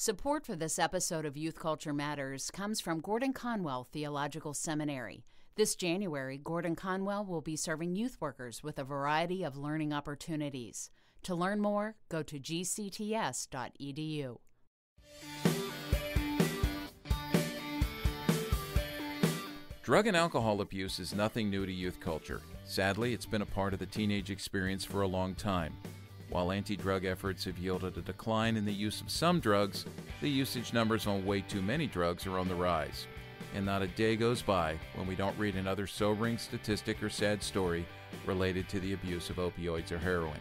Support for this episode of Youth Culture Matters comes from Gordon Conwell Theological Seminary. This January, Gordon Conwell will be serving youth workers with a variety of learning opportunities. To learn more, go to gcts.edu. Drug and alcohol abuse is nothing new to youth culture. Sadly, it's been a part of the teenage experience for a long time. While anti-drug efforts have yielded a decline in the use of some drugs, the usage numbers on way too many drugs are on the rise. And not a day goes by when we don't read another sobering statistic or sad story related to the abuse of opioids or heroin.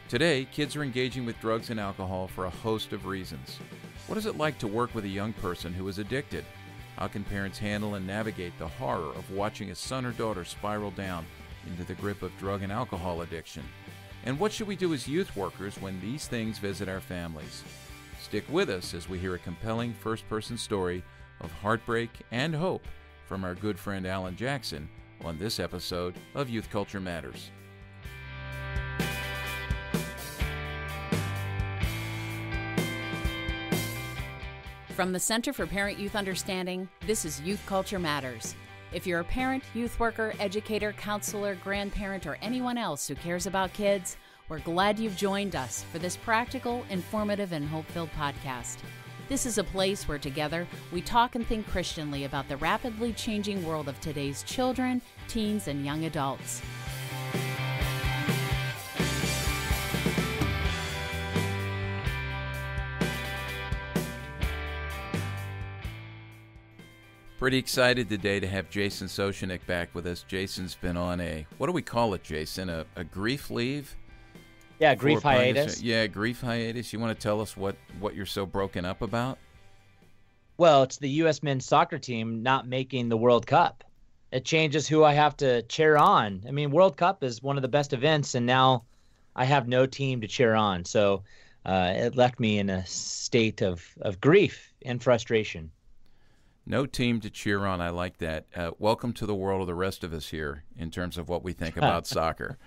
Today, kids are engaging with drugs and alcohol for a host of reasons. What is it like to work with a young person who is addicted? How can parents handle and navigate the horror of watching a son or daughter spiral down into the grip of drug and alcohol addiction? And what should we do as youth workers when these things visit our families? Stick with us as we hear a compelling first-person story of heartbreak and hope from our good friend Alan Jackson on this episode of Youth Culture Matters. From the Center for Parent-Youth Understanding, this is Youth Culture Matters. If you're a parent, youth worker, educator, counselor, grandparent, or anyone else who cares about kids, we're glad you've joined us for this practical, informative, and hope-filled podcast. This is a place where together we talk and think Christianly about the rapidly changing world of today's children, teens, and young adults. Pretty excited today to have Jason Sochanek back with us. Jason's been on what do we call it, Jason? A grief leave? Yeah, grief hiatus. Yeah, grief hiatus. You want to tell us what you're so broken up about? Well, it's the U.S. men's soccer team not making the World Cup. It changes who I have to cheer on. I mean, World Cup is one of the best events, and now I have no team to cheer on. So it left me in a state of grief and frustration. No team to cheer on. I like that. Welcome to the world of the rest of us here in terms of what we think about soccer.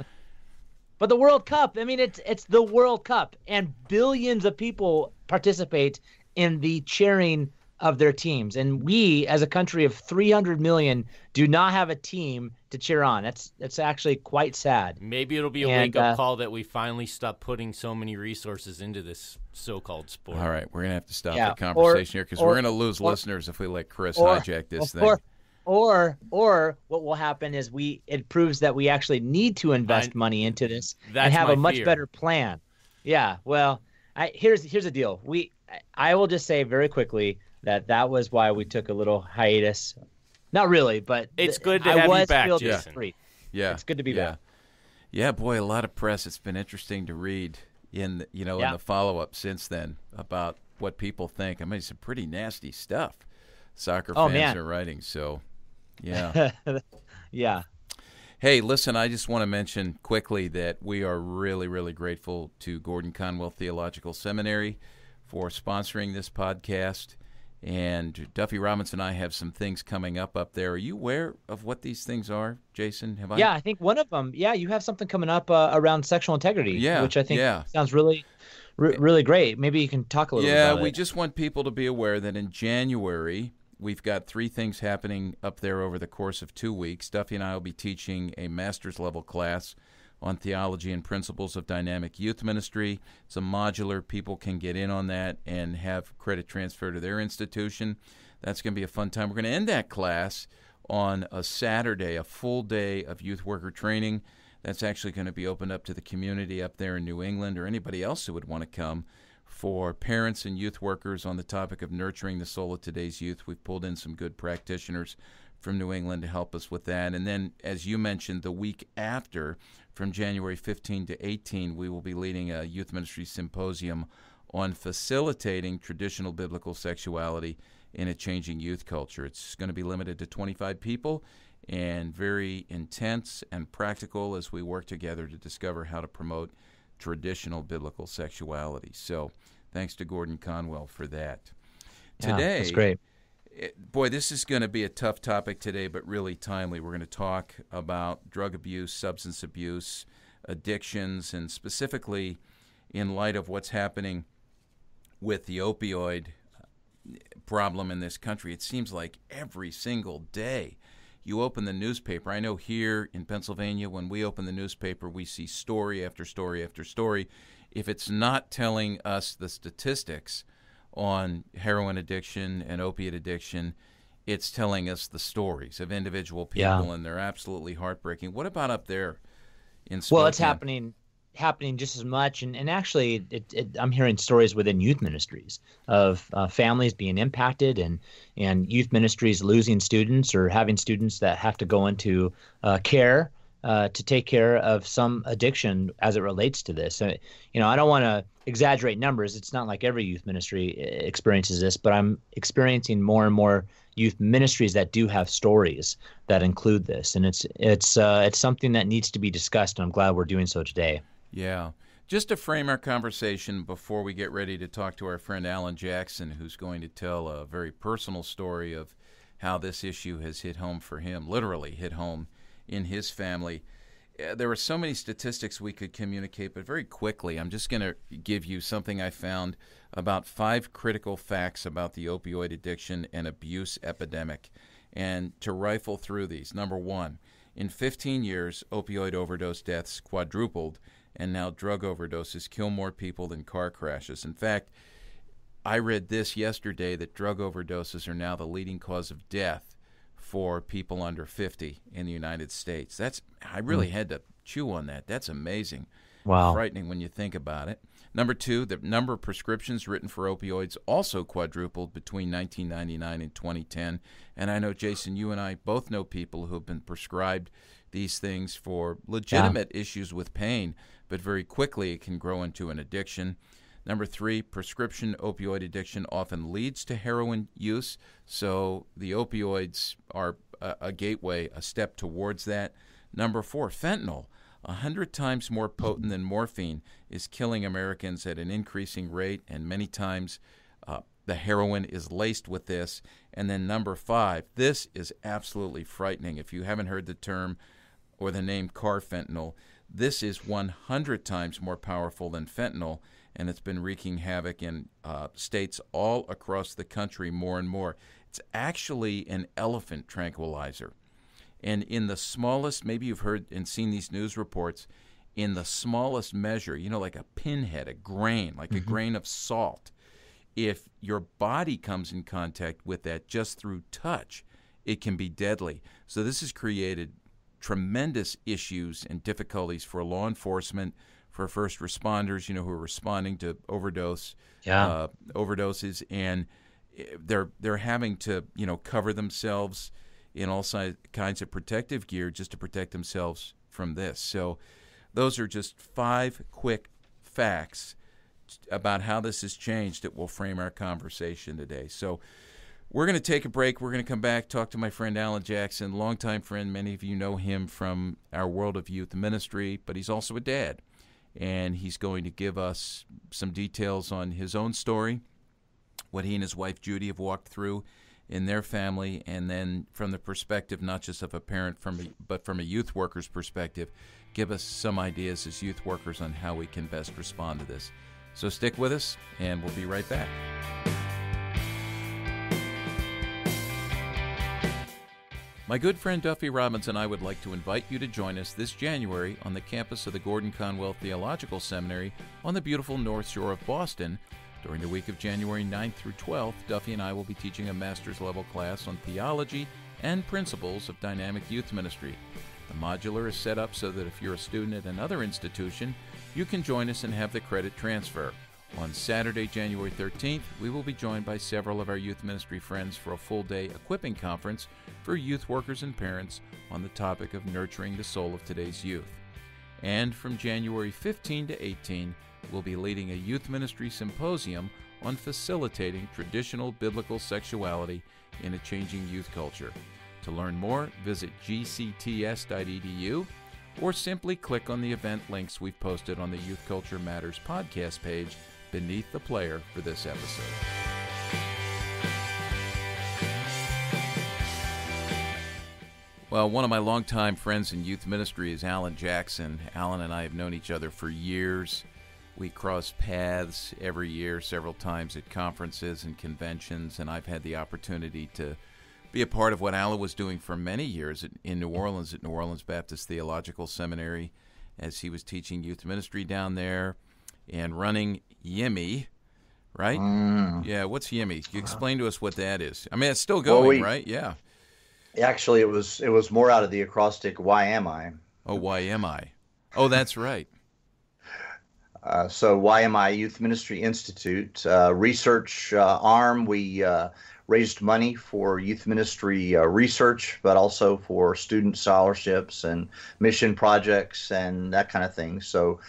But the World Cup, I mean, it's the World Cup, and billions of people participate in the cheering of their teams. And we, as a country of 300 million, do not have a team to cheer on. That's actually quite sad. Maybe it'll be a wake-up call that we finally stop putting so many resources into this so-called sport. All right, we're going to have to stop the conversation here because we're going to lose listeners if we let Chris hijack this thing. Or what will happen is it proves that we actually need to invest money into this and have a much better plan. Yeah, well, here's the deal. I will just say very quickly that was why we took a little hiatus. Not really, but it's good to have you back, Jason. Yeah, it's good to be back. Yeah, boy, a lot of press. It's been interesting to read in the follow-up since then about what people think. I mean, some pretty nasty stuff soccer fans are writing. So, yeah. Yeah. Hey, listen, I just want to mention quickly that we are really, really grateful to Gordon Conwell Theological Seminary for sponsoring this podcast. And Duffy Robinson and I have some things coming up there. Are you aware of what these things are, Jason? Yeah, I think one of them. Yeah, you have something coming up around sexual integrity, which I think sounds really, really great. Maybe you can talk a little bit about it. Yeah, we just want people to be aware that in January, we've got 3 things happening up there over the course of 2 weeks. Duffy and I will be teaching a master's level class on theology and principles of dynamic youth ministry. It's a modular. People can get in on that and have credit transfer to their institution. That's going to be a fun time. We're going to end that class on a Saturday, a full day of youth worker training. That's actually going to be opened up to the community up there in New England or anybody else who would want to come for parents and youth workers on the topic of nurturing the soul of today's youth. We've pulled in some good practitioners from New England to help us with that. And then, as you mentioned, the week after, from January 15 to 18, we will be leading a youth ministry symposium on facilitating traditional biblical sexuality in a changing youth culture. It's going to be limited to 25 people and very intense and practical as we work together to discover how to promote traditional biblical sexuality. So thanks to Gordon Conwell for that. Today, that's great. Boy, this is going to be a tough topic today, but really timely. We're going to talk about drug abuse, substance abuse, addictions, and specifically in light of what's happening with the opioid problem in this country. It seems like every single day you open the newspaper. I know here in Pennsylvania, when we open the newspaper, we see story after story after story. If it's not telling us the statistics on heroin addiction and opiate addiction, it's telling us the stories of individual people, and they're absolutely heartbreaking. What about up there in Spokane? Well, it's happening just as much, and actually I'm hearing stories within youth ministries of families being impacted and youth ministries losing students or having students that have to go into care to take care of some addiction as it relates to this. I don't want to exaggerate numbers. It's not like every youth ministry experiences this, but I'm experiencing more and more youth ministries that do have stories that include this, and it's something that needs to be discussed, and I'm glad we're doing so today. Yeah. Just to frame our conversation before we get ready to talk to our friend Alan Jackson, who's going to tell a very personal story of how this issue has hit home for him, literally hit home in his family. There are so many statistics we could communicate, but very quickly, I'm just going to give you something I found about 5 critical facts about the opioid addiction and abuse epidemic, and to rifle through these. Number 1, in 15 years, opioid overdose deaths quadrupled, and now drug overdoses kill more people than car crashes. In fact, I read this yesterday that drug overdoses are now the leading cause of death for people under 50 in the United States. I really had to chew on that. That's amazing. Wow. Frightening when you think about it. Number 2, the number of prescriptions written for opioids also quadrupled between 1999 and 2010. And I know, Jason, you and I both know people who have been prescribed these things for legitimate issues with pain, but very quickly it can grow into an addiction. Number 3, prescription opioid addiction often leads to heroin use, so the opioids are a gateway, a step towards that. Number 4, fentanyl, 100 times more potent than morphine, is killing Americans at an increasing rate, and many times the heroin is laced with this. And then number 5, this is absolutely frightening. If you haven't heard the term or the name carfentanil, this is 100 times more powerful than fentanyl, and it's been wreaking havoc in states all across the country more and more. It's actually an elephant tranquilizer. And in the smallest, maybe you've heard and seen these news reports, in the smallest measure, like a pinhead, a grain, like a grain of salt, if your body comes in contact with that just through touch, it can be deadly. So this has created tremendous issues and difficulties for law enforcement, for first responders, who are responding to overdoses, and they're having to, cover themselves in all kinds of protective gear just to protect themselves from this. So those are just 5 quick facts about how this has changed that will frame our conversation today. So we're going to take a break. We're going to come back, talk to my friend Alan Jackson, longtime friend. Many of you know him from our World of Youth ministry, but he's also a dad. And he's going to give us some details on his own story, what he and his wife Judy have walked through in their family, and then from the perspective not just of a parent, but from a youth worker's perspective, give us some ideas as youth workers on how we can best respond to this. So stick with us, and we'll be right back. My good friend Duffy Robbins and I would like to invite you to join us this January on the campus of the Gordon Conwell Theological Seminary on the beautiful North Shore of Boston. During the week of January 9th through 12th, Duffy and I will be teaching a master's level class on theology and principles of dynamic youth ministry. The modular is set up so that if you're a student at another institution, you can join us and have the credit transfer. On Saturday, January 13th, we will be joined by several of our youth ministry friends for a full-day equipping conference for youth workers and parents on the topic of nurturing the soul of today's youth. And from January 15 to 18, we'll be leading a youth ministry symposium on facilitating traditional biblical sexuality in a changing youth culture. To learn more, visit gcts.edu or simply click on the event links we've posted on the Youth Culture Matters podcast page beneath the player for this episode. Well, one of my longtime friends in youth ministry is Alan Jackson. Alan and I have known each other for years. We cross paths every year, several times at conferences and conventions, and I've had the opportunity to be a part of what Alan was doing for many years in New Orleans at New Orleans Baptist Theological Seminary, as he was teaching youth ministry down there and running YIMI, right? Yeah, what's YIMI? You explain to us what that is. I mean, it's still going, right? Yeah. Actually, it was more out of the acrostic, why am I? Oh, why am I? Oh, that's right. So YMI Youth Ministry Institute, research arm. We raised money for youth ministry research, but also for student scholarships and mission projects and that kind of thing. So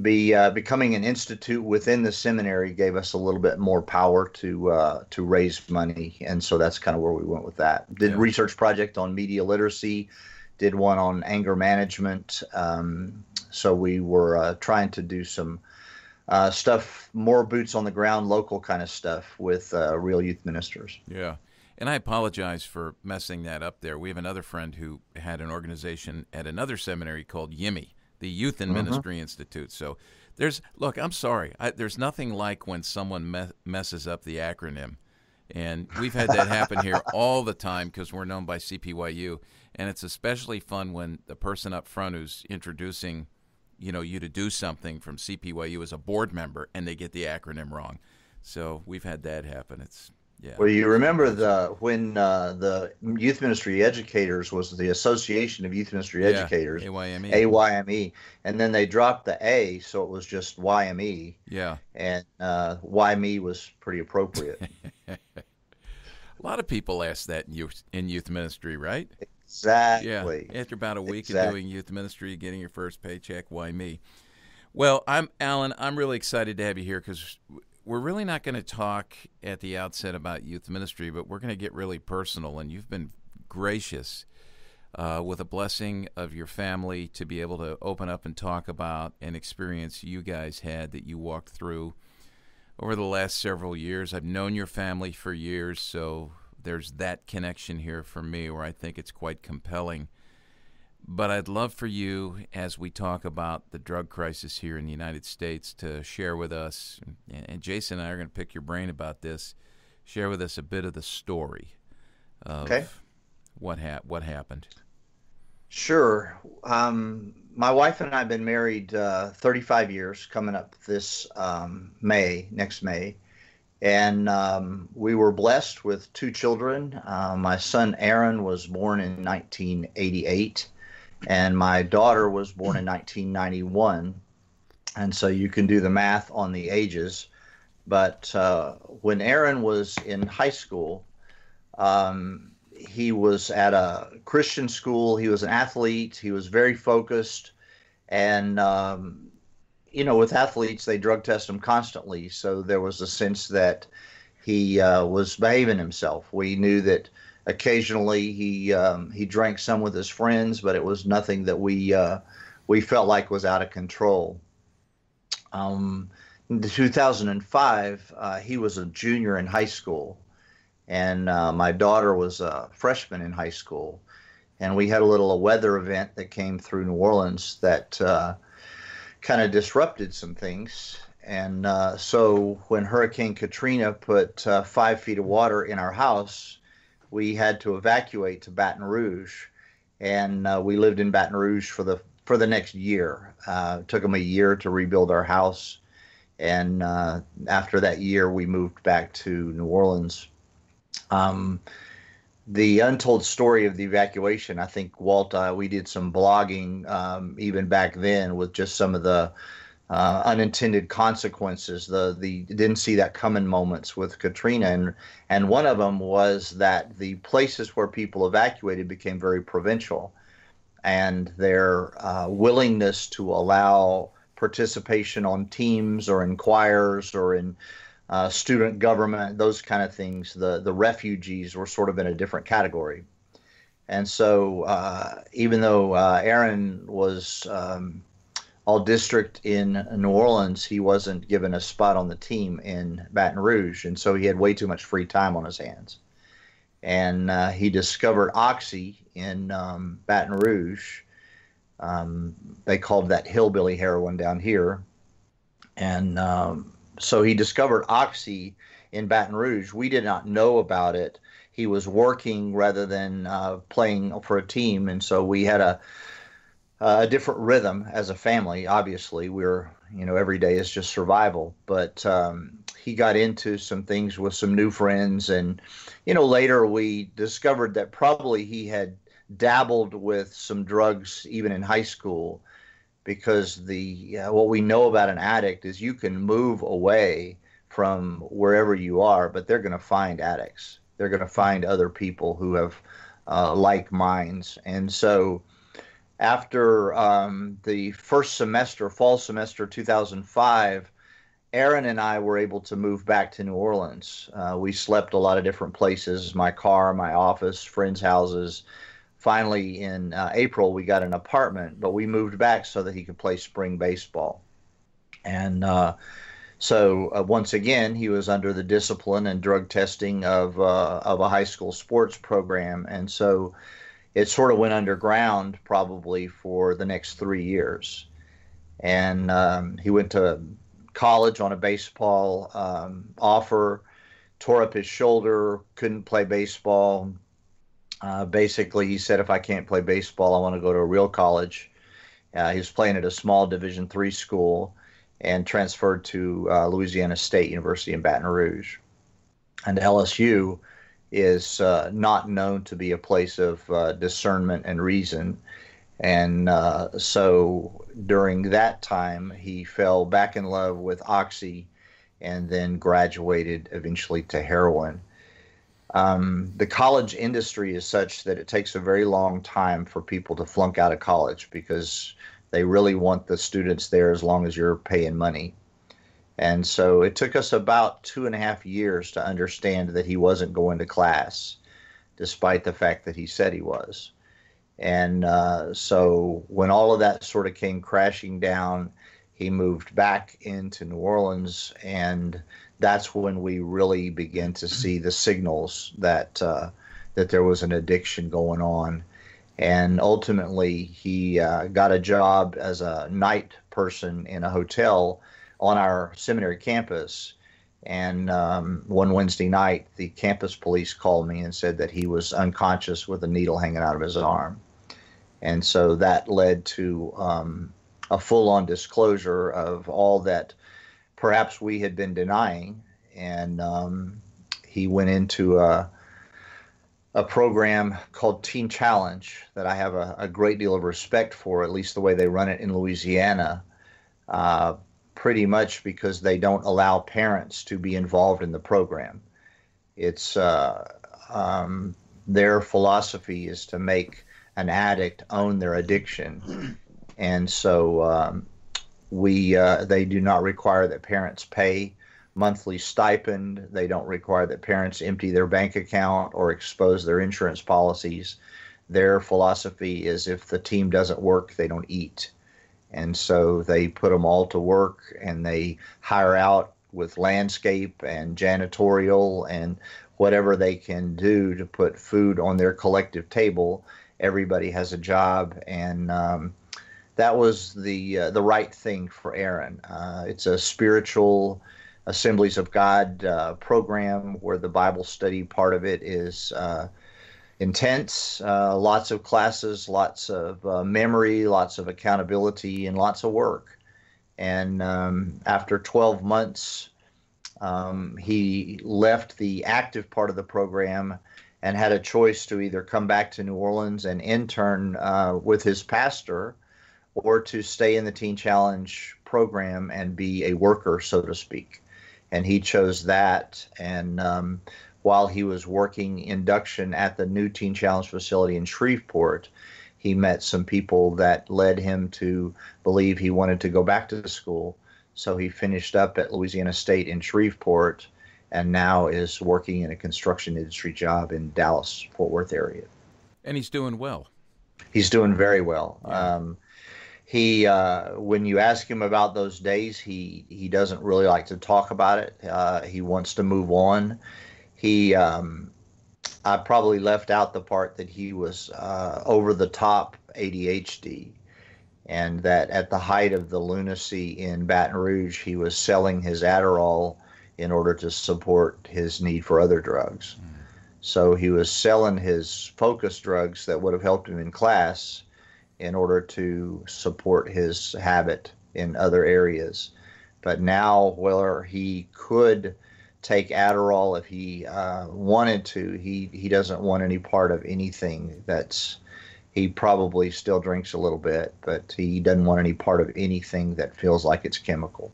becoming an institute within the seminary gave us a little bit more power to raise money. And so that's kind of where we went with that. Did research project on media literacy, did one on anger management. So we were trying to do some stuff, more boots on the ground, local kind of stuff with real youth ministers. Yeah. And I apologize for messing that up there. We have another friend who had an organization at another seminary called YIMI, the Youth and Ministry Institute. So look, I'm sorry. There's nothing like when someone messes up the acronym. And we've had that happen here all the time because we're known by CPYU. And it's especially fun when the person up front who's introducing you to do something from CPYU as a board member, and they get the acronym wrong. So we've had that happen. Well, you remember when the Youth Ministry Educators was the Association of Youth Ministry Educators, AYME, and then they dropped the A, so it was just YME. Yeah. And YME was pretty appropriate. A lot of people ask that in youth ministry, right? Exactly. Yeah. After about a week of doing youth ministry, getting your first paycheck, why me? Well, Alan, I'm really excited to have you here because we're really not going to talk at the outset about youth ministry, but we're going to get really personal. And you've been gracious with a blessing of your family to be able to open up and talk about an experience you guys had that you walked through over the last several years. I've known your family for years, so there's that connection here for me where I think it's quite compelling. But I'd love for you, as we talk about the drug crisis here in the United States, to share with us, and Jason and I are going to pick your brain about this, share with us a bit of the story of what happened. Sure. My wife and I have been married 35 years, coming up this next May. And we were blessed with 2 children. My son Aaron was born in 1988, and my daughter was born in 1991. And so you can do the math on the ages. But when Aaron was in high school, he was at a Christian school. He was an athlete. He was very focused. And with athletes, they drug test them constantly. So there was a sense that he was behaving himself. We knew that occasionally he drank some with his friends, but it was nothing that we felt like was out of control. In 2005, he was a junior in high school, and my daughter was a freshman in high school. And we had a weather event that came through New Orleans that kind of disrupted some things. And so when Hurricane Katrina put 5 feet of water in our house, we had to evacuate to Baton Rouge. And we lived in Baton Rouge for the next year. It took them a year to rebuild our house. And after that year, we moved back to New Orleans. The untold story of the evacuation, I think, Walt, we did some blogging even back then with just some of the unintended consequences, the didn't see that coming moments with Katrina. And one of them was that the places where people evacuated became very provincial, and their willingness to allow participation on teams or in choirs or in student government, those kind of things, the refugees were sort of in a different category. And so even though Aaron was all district in New Orleans, he wasn't given a spot on the team in Baton Rouge. And so he had way too much free time on his hands. And he discovered Oxy in Baton Rouge. They called that hillbilly heroin down here. And so he discovered Oxy in Baton Rouge. We did not know about it. He was working rather than playing for a team, and so we had a different rhythm as a family. Obviously, every day is just survival. But he got into some things with some new friends, and later we discovered that probably he had dabbled with some drugs even in high school, because what we know about an addict is you can move away from wherever you are, but they're going to find addicts. They're going to find other people who have like minds. And so after the first semester, fall semester 2005, Aaron and I were able to move back to New Orleans. We slept a lot of different places, my car, my office, friends' houses. Finally, in April, we got an apartment, but we moved back so that he could play spring baseball. And so once again, he was under the discipline and drug testing of a high school sports program. And so it sort of went underground probably for the next 3 years. And he went to college on a baseball offer, tore up his shoulder, couldn't play baseball. Basically, he said, if I can't play baseball, I want to go to a real college. He was playing at a small Division III school and transferred to Louisiana State University in Baton Rouge. And LSU is not known to be a place of discernment and reason. And so during that time, he fell back in love with Oxy and then graduated eventually to heroin. The college industry is such that it takes a very long time for people to flunk out of college, because they really want the students there as long as you're paying money. And so it took us about 2.5 years to understand that he wasn't going to class, despite the fact that he said he was. And so when all of that sort of came crashing down, he moved back into New Orleans, and that's when we really began to see the signals that there was an addiction going on. And ultimately, he got a job as a night person in a hotel on our seminary campus. And one Wednesday night, the campus police called me and said that he was unconscious with a needle hanging out of his arm. And so that led to a full-on disclosure of all that perhaps we had been denying. And he went into a program called Teen Challenge that I have a great deal of respect for, at least the way they run it in Louisiana, pretty much because they don't allow parents to be involved in the program. It's their philosophy is to make an addict own their addiction. And so they do not require that parents pay monthly stipend. They don't require that parents empty their bank account or expose their insurance policies. Their philosophy is if the team doesn't work, they don't eat. And so they put them all to work, and they hire out with landscape and janitorial and whatever they can do to put food on their collective table. Everybody has a job, and that was the right thing for Aaron. It's a spiritual Assemblies of God program where the Bible study part of it is intense, lots of classes, lots of memory, lots of accountability, and lots of work. And after 12 months, he left the active part of the program and had a choice to either come back to New Orleans and intern with his pastor, or to stay in the Teen Challenge program and be a worker, so to speak. And he chose that. And while he was working induction at the new Teen Challenge facility in Shreveport, he met some people that led him to believe he wanted to go back to school. So he finished up at Louisiana State in Shreveport, and now is working in a construction industry job in Dallas, Fort Worth area. And he's doing well. He's doing very well. Yeah. When you ask him about those days, he doesn't really like to talk about it. He wants to move on. I probably left out the part that he was over the top ADHD, and that at the height of the lunacy in Baton Rouge, he was selling his Adderall in order to support his need for other drugs. So he was selling his focus drugs that would have helped him in class in order to support his habit in other areas. But now, where he could take Adderall if he wanted to, he doesn't want any part of anything that's. He probably still drinks a little bit, but he doesn't want any part of anything that feels like it's chemical.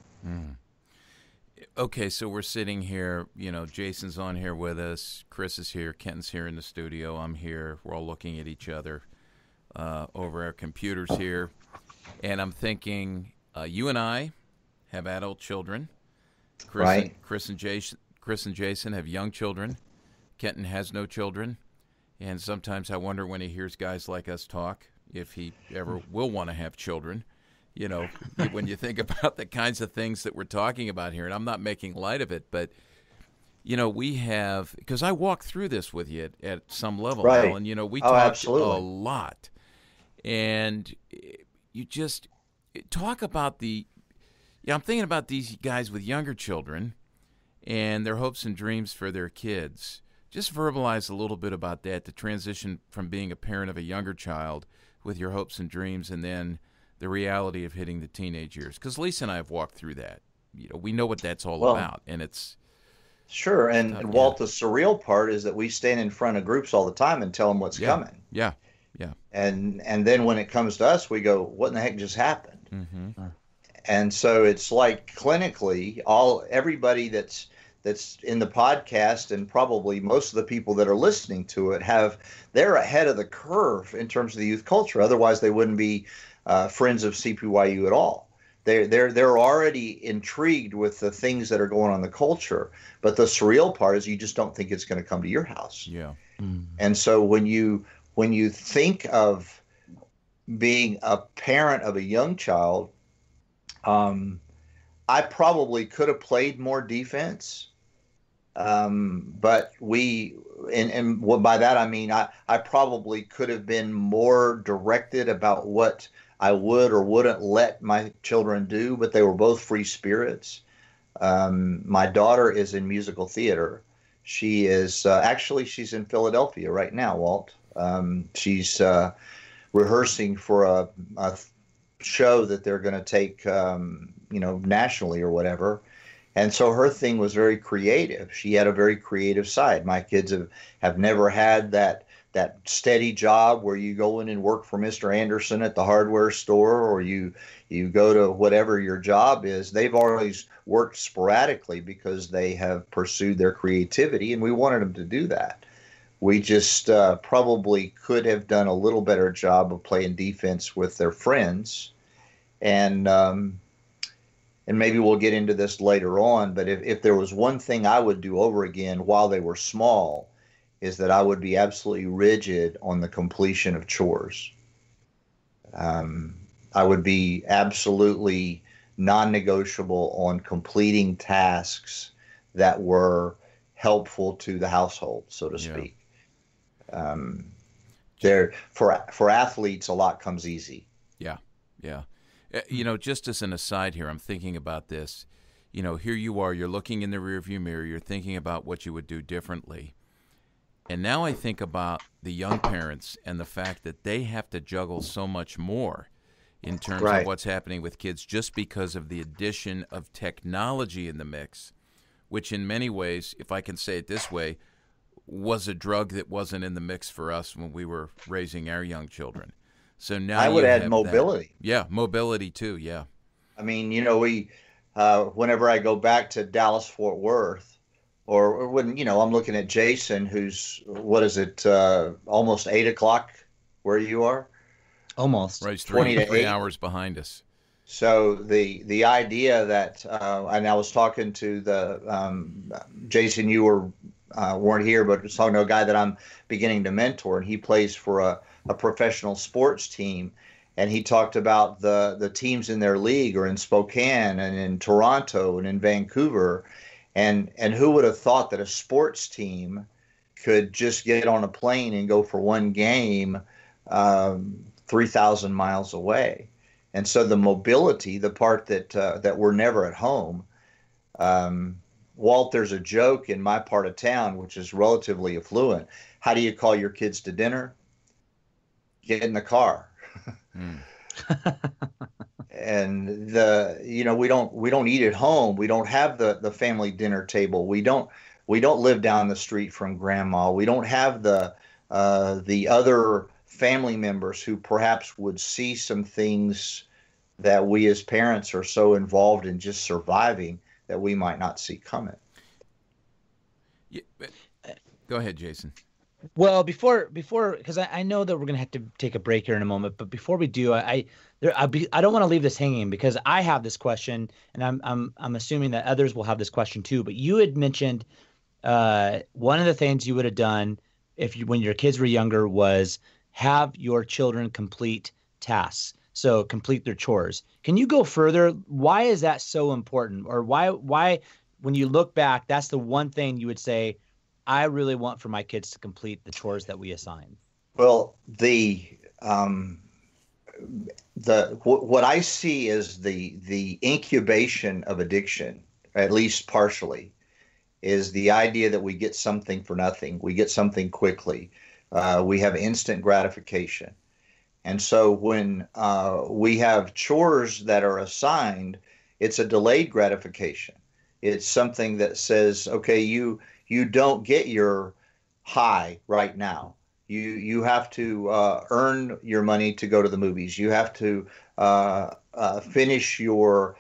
Okay, so we're sitting here, Jason's on here with us, Chris is here, Kenton's here in the studio, I'm here, we're all looking at each other over our computers here, and I'm thinking, you and I have adult children, Chris and Jason have young children, Kenton has no children, and sometimes I wonder when he hears guys like us talk if he ever will want to have children. When you think about the kinds of things that we're talking about here, and I'm not making light of it, but, we have, because I walk through this with you at some level, Alan, we talked a lot. And you just talk about I'm thinking about these guys with younger children and their hopes and dreams for their kids. Just verbalize a little bit about that, the transition from being a parent of a younger child with your hopes and dreams and then the reality of hitting the teenage years. Because Lisa and I have walked through that. We know what that's all about, and it's... Sure, and Walt, the surreal part is that we stand in front of groups all the time and tell them what's coming. Yeah. And then when it comes to us, we go, what in the heck just happened? Mm-hmm. And so it's like clinically, everybody that's in the podcast and probably most of the people that are listening to it they're ahead of the curve in terms of the youth culture. Otherwise, they wouldn't be friends of CPYU at all. They're already intrigued with the things that are going on in the culture. But the surreal part is you just don't think it's going to come to your house. Yeah. And so when you think of being a parent of a young child, I probably could have played more defense. But and what by that I mean, I probably could have been more directed about what I would or wouldn't let my children do, but they were both free spirits. My daughter is in musical theater. She is, she's in Philadelphia right now, Walt. She's rehearsing for a show that they're going to take, nationally or whatever. And so her thing was very creative. She had a very creative side. My kids have never had that steady job where you go in and work for Mr. Anderson at the hardware store, or you go to whatever your job is. They've always worked sporadically because they have pursued their creativity, and we wanted them to do that. We just probably could have done a little better job of playing defense with their friends. And maybe we'll get into this later on, but if there was one thing I would do over again while they were small, is that I would be absolutely rigid on the completion of chores. I would be absolutely non-negotiable on completing tasks that were helpful to the household, so to speak. For athletes, a lot comes easy. Yeah. Just as an aside here, I'm thinking about this. Here you are, you're looking in the rearview mirror, you're thinking about what you would do differently. And now I think about the young parents and the fact that they have to juggle so much more in terms of what's happening with kids just because of the addition of technology in the mix, which in many ways, if I can say it this way, was a drug that wasn't in the mix for us when we were raising our young children. So now I would add mobility. That. Yeah, mobility too. Yeah. I mean, we whenever I go back to Dallas Fort Worth, or when I'm looking at Jason, who's almost 8 o'clock where you are. Almost. Right, 3 hours behind us. So the idea that and I was talking to the Jason, you weren't here, but I was talking to a guy that I'm beginning to mentor, and he plays for a professional sports team, and he talked about the teams in their league or in Spokane and in Toronto and in Vancouver, and who would have thought that a sports team could just get on a plane and go for one game 3,000 miles away. And so the mobility, the part that we're never at home. Walt, there's a joke in my part of town, which is relatively affluent. How do you call your kids to dinner? Get in the car. Mm. And we don't eat at home. We don't have the family dinner table. We don't live down the street from grandma. We don't have the other family members who perhaps would see some things that we as parents are so involved in just surviving that we might not see coming. Yeah, go ahead, Jason. Well, before, because I know that we're going to have to take a break here in a moment, but before we do, I don't want to leave this hanging, because I have this question, and I'm assuming that others will have this question too. But you had mentioned one of the things you would have done when your kids were younger was have your children complete tasks, so complete their chores. Can you go further? Why is that so important, or why when you look back, that's the one thing you would say, I really want for my kids to complete the chores that we assign? Well, what I see is the incubation of addiction, at least partially, is the idea that we get something for nothing. We get something quickly. We have instant gratification. And so when we have chores that are assigned, it's a delayed gratification. It's something that says, okay, you don't get your high right now. You have to earn your money to go to the movies. You have to finish your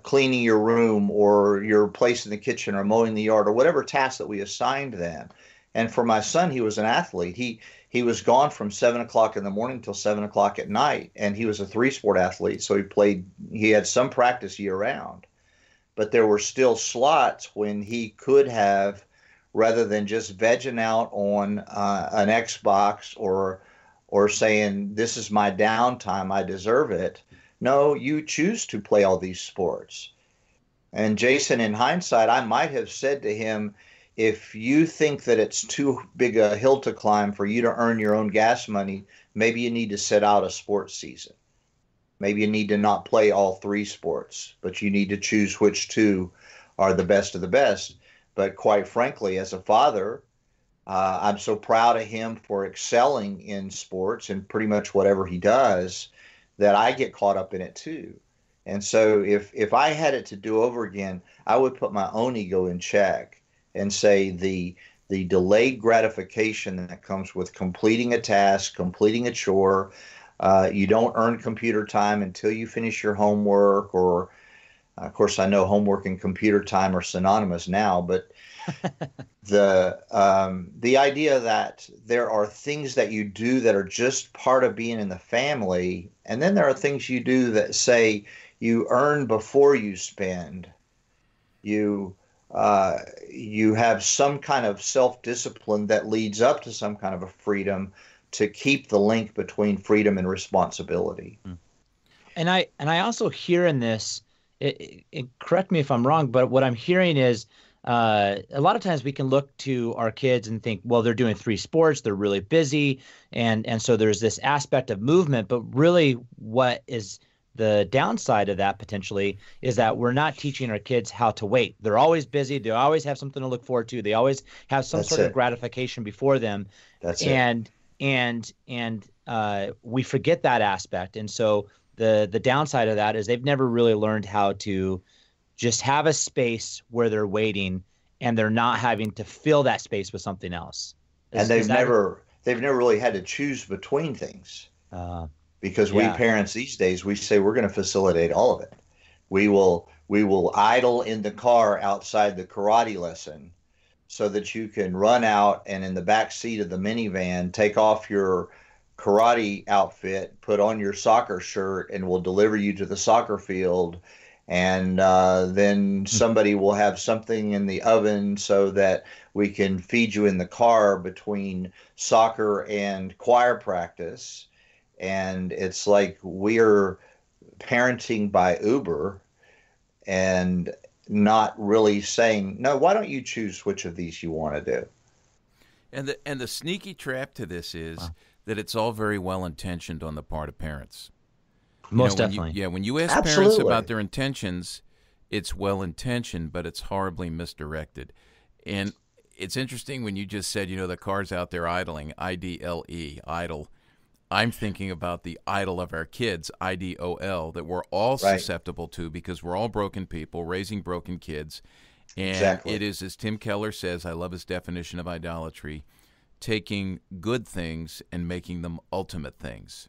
cleaning your room, or your place in the kitchen, or mowing the yard, or whatever task that we assigned them. And for my son, he was an athlete. He was gone from 7 o'clock in the morning till 7 o'clock at night, and he was a 3-sport athlete. So he had some practice year round, but there were still slots when he could have, rather than just vegging out on an Xbox or saying, this is my downtime, I deserve it. No, you choose to play all these sports. And Jason, in hindsight, I might have said to him, if you think that it's too big a hill to climb for you to earn your own gas money, maybe you need to set out a sports season. Maybe you need to not play all 3 sports, but you need to choose which 2 are the best of the best. But quite frankly, as a father, I'm so proud of him for excelling in sports and pretty much whatever he does, that I get caught up in it too. And so if I had it to do over again, I would put my own ego in check and say the delayed gratification that comes with completing a task, completing a chore. You don't earn computer time until you finish your homework, or of course, I know homework and computer time are synonymous now, but the idea that there are things that you do that are just part of being in the family, and then there are things you do that say you earn before you spend. You have some kind of self-discipline that leads up to some kind of a freedom to keep the link between freedom and responsibility. And I also hear in this, correct me if I'm wrong, but what I'm hearing is a lot of times we can look to our kids and think, well, they're doing 3 sports, they're really busy, and so there's this aspect of movement. But really, what is the downside of that potentially is that we're not teaching our kids how to wait. They're always busy. They always have something to look forward to. They always have some sort of gratification before them. And we forget that aspect. And so the downside of that is they've never really learned how to just have a space where they're waiting, and they're not having to fill that space with something else. And they've never really had to choose between things. Because we parents these days, we say we're going to facilitate all of it. We will idle in the car outside the karate lesson so that you can run out and in the back seat of the minivan, take off your karate outfit, put on your soccer shirt, and we'll deliver you to the soccer field. And then somebody will have something in the oven so that we can feed you in the car between soccer and choir practice. And it's like we're parenting by Uber and not really saying, no, why don't you choose which of these you want to do? And the sneaky trap to this is that it's all very well intentioned on the part of parents. Most definitely. When you ask parents Absolutely. about their intentions, it's well-intentioned, but it's horribly misdirected. And it's interesting when you just said, the car's out there idling, I-D-L-E, idle. I'm thinking about the idol of our kids, I-D-O-L, that we're all susceptible to because we're all broken people raising broken kids. And it is, as Tim Keller says, I love his definition of idolatry, taking good things and making them ultimate things.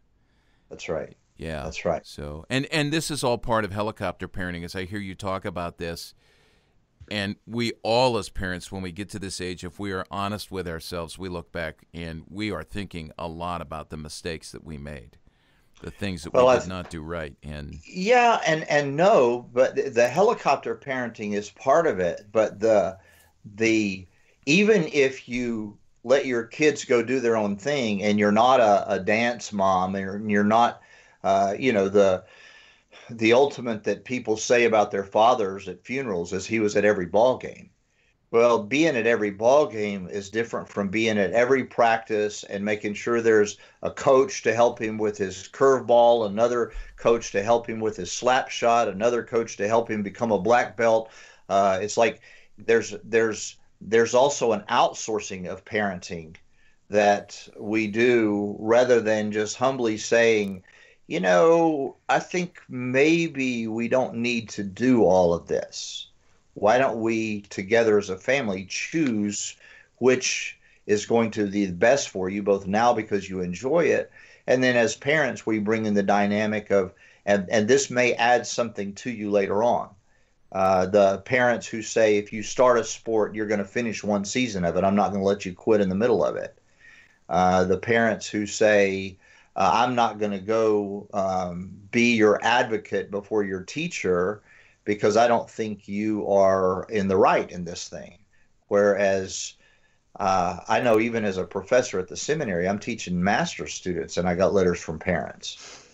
That's right. Yeah. That's right. So, and this is all part of helicopter parenting, as I hear you talk about this. And we all, as parents, when we get to this age, if we are honest with ourselves, we look back and we are thinking a lot about the mistakes that we made, the things that we did not do right. And no, but the helicopter parenting is part of it. But the even if you let your kids go do their own thing, and you're not a dance mom, and you're not, the ultimate that people say about their fathers at funerals is he was at every ball game. Well, being at every ball game is different from being at every practice and making sure there's a coach to help him with his curveball, another coach to help him with his slap shot, another coach to help him become a black belt. It's like there's also an outsourcing of parenting that we do rather than just humbly saying, I think maybe we don't need to do all of this. Why don't we together as a family choose which is going to be the best for you, both now because you enjoy it, and then as parents we bring in the dynamic of, and this may add something to you later on. The parents who say, if you start a sport, you're going to finish one season of it. I'm not going to let you quit in the middle of it. The parents who say, I'm not going to go be your advocate before your teacher because I don't think you are in the right in this thing. Whereas I know even as a professor at the seminary, I'm teaching master's students and I got letters from parents.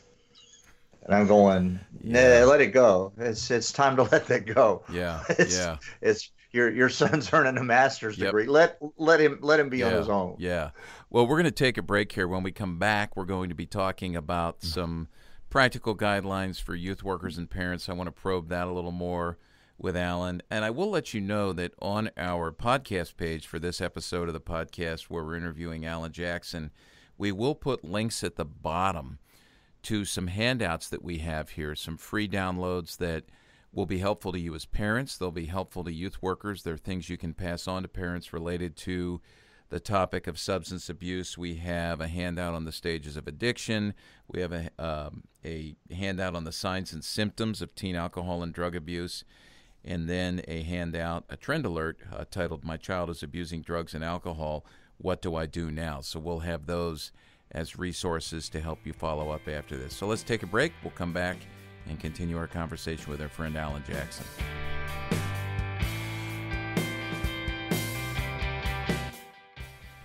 And I'm going, nah, let it go. It's time to let that go. It's your son's earning a master's degree. Let him be on his own. Yeah. Well, we're going to take a break here. When we come back, we're going to be talking about some practical guidelines for youth workers and parents. I want to probe that a little more with Alan. And I will let you know that on our podcast page for this episode of the podcast where we're interviewing Alan Jackson, we will put links at the bottom to some handouts that we have here, some free downloads that will be helpful to you as parents. They'll be helpful to youth workers. They're things you can pass on to parents related to the topic of substance abuse. We have a handout on the stages of addiction. We have a handout on the signs and symptoms of teen alcohol and drug abuse. And then a handout, a trend alert titled, My Child is Abusing Drugs and Alcohol. What do I do now? So we'll have those as resources to help you follow up after this. So let's take a break. We'll come back and continue our conversation with our friend Alan Jackson.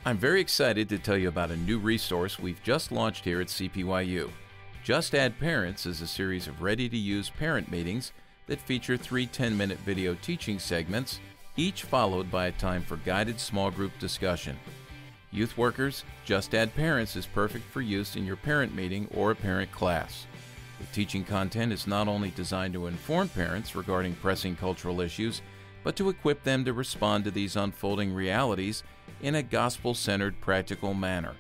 I'm very excited to tell you about a new resource we've just launched here at CPYU. Just Add Parents is a series of ready-to-use parent meetings that feature 3 10-minute video teaching segments, each followed by a time for guided small group discussion. Youth workers, Just Add Parents is perfect for use in your parent meeting or a parent class. The teaching content is not only designed to inform parents regarding pressing cultural issues, but to equip them to respond to these unfolding realities in a gospel-centered, practical manner,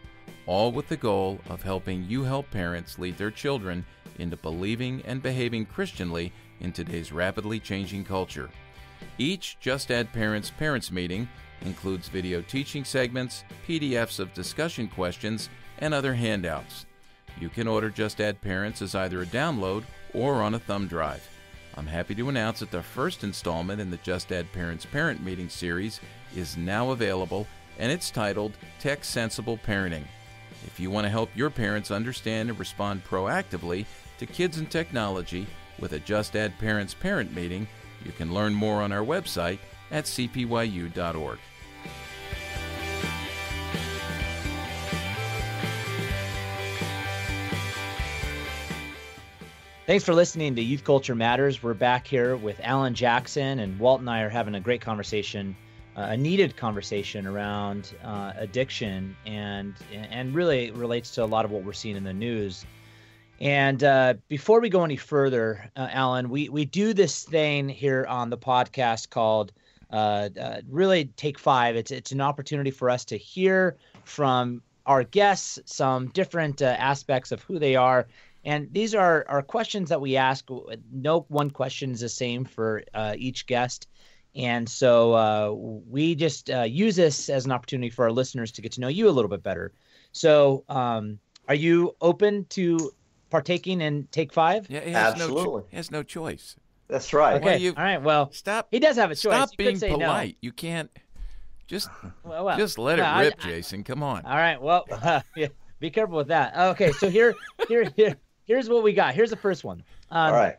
all with the goal of helping you help parents lead their children into believing and behaving Christianly in today's rapidly changing culture. Each Just Add Parents meeting includes video teaching segments, PDFs of discussion questions, and other handouts. You can order Just Add Parents as either a download or on a thumb drive. I'm happy to announce that the first installment in the Just Add Parents Parent Meeting series is now available, and it's titled Tech Sensible Parenting. If you want to help your parents understand and respond proactively to kids and technology with a Just Add Parents Parent Meeting, you can learn more on our website at cpyu.org. Thanks for listening to Youth Culture Matters. We're back here with Alan Jackson, and Walt and I are having a great conversation, a needed conversation around addiction, and really relates to a lot of what we're seeing in the news. And before we go any further, Alan, we do this thing here on the podcast called really Take 5. It's an opportunity for us to hear from our guests some different aspects of who they are. And these are questions that we ask. No one question is the same for each guest. And so we just use this as an opportunity for our listeners to get to know you a little bit better. So are you open to partaking in Take 5? Yeah, Absolutely. He has no choice. That's right. Okay. All right. Well, Stop. He does have a choice. Stop You being could say polite. no. You can't just Well, just let it rip, Jason. Come on. All right. Well, yeah, be careful with that. Okay. So here's what we got. Here's the first one. All right.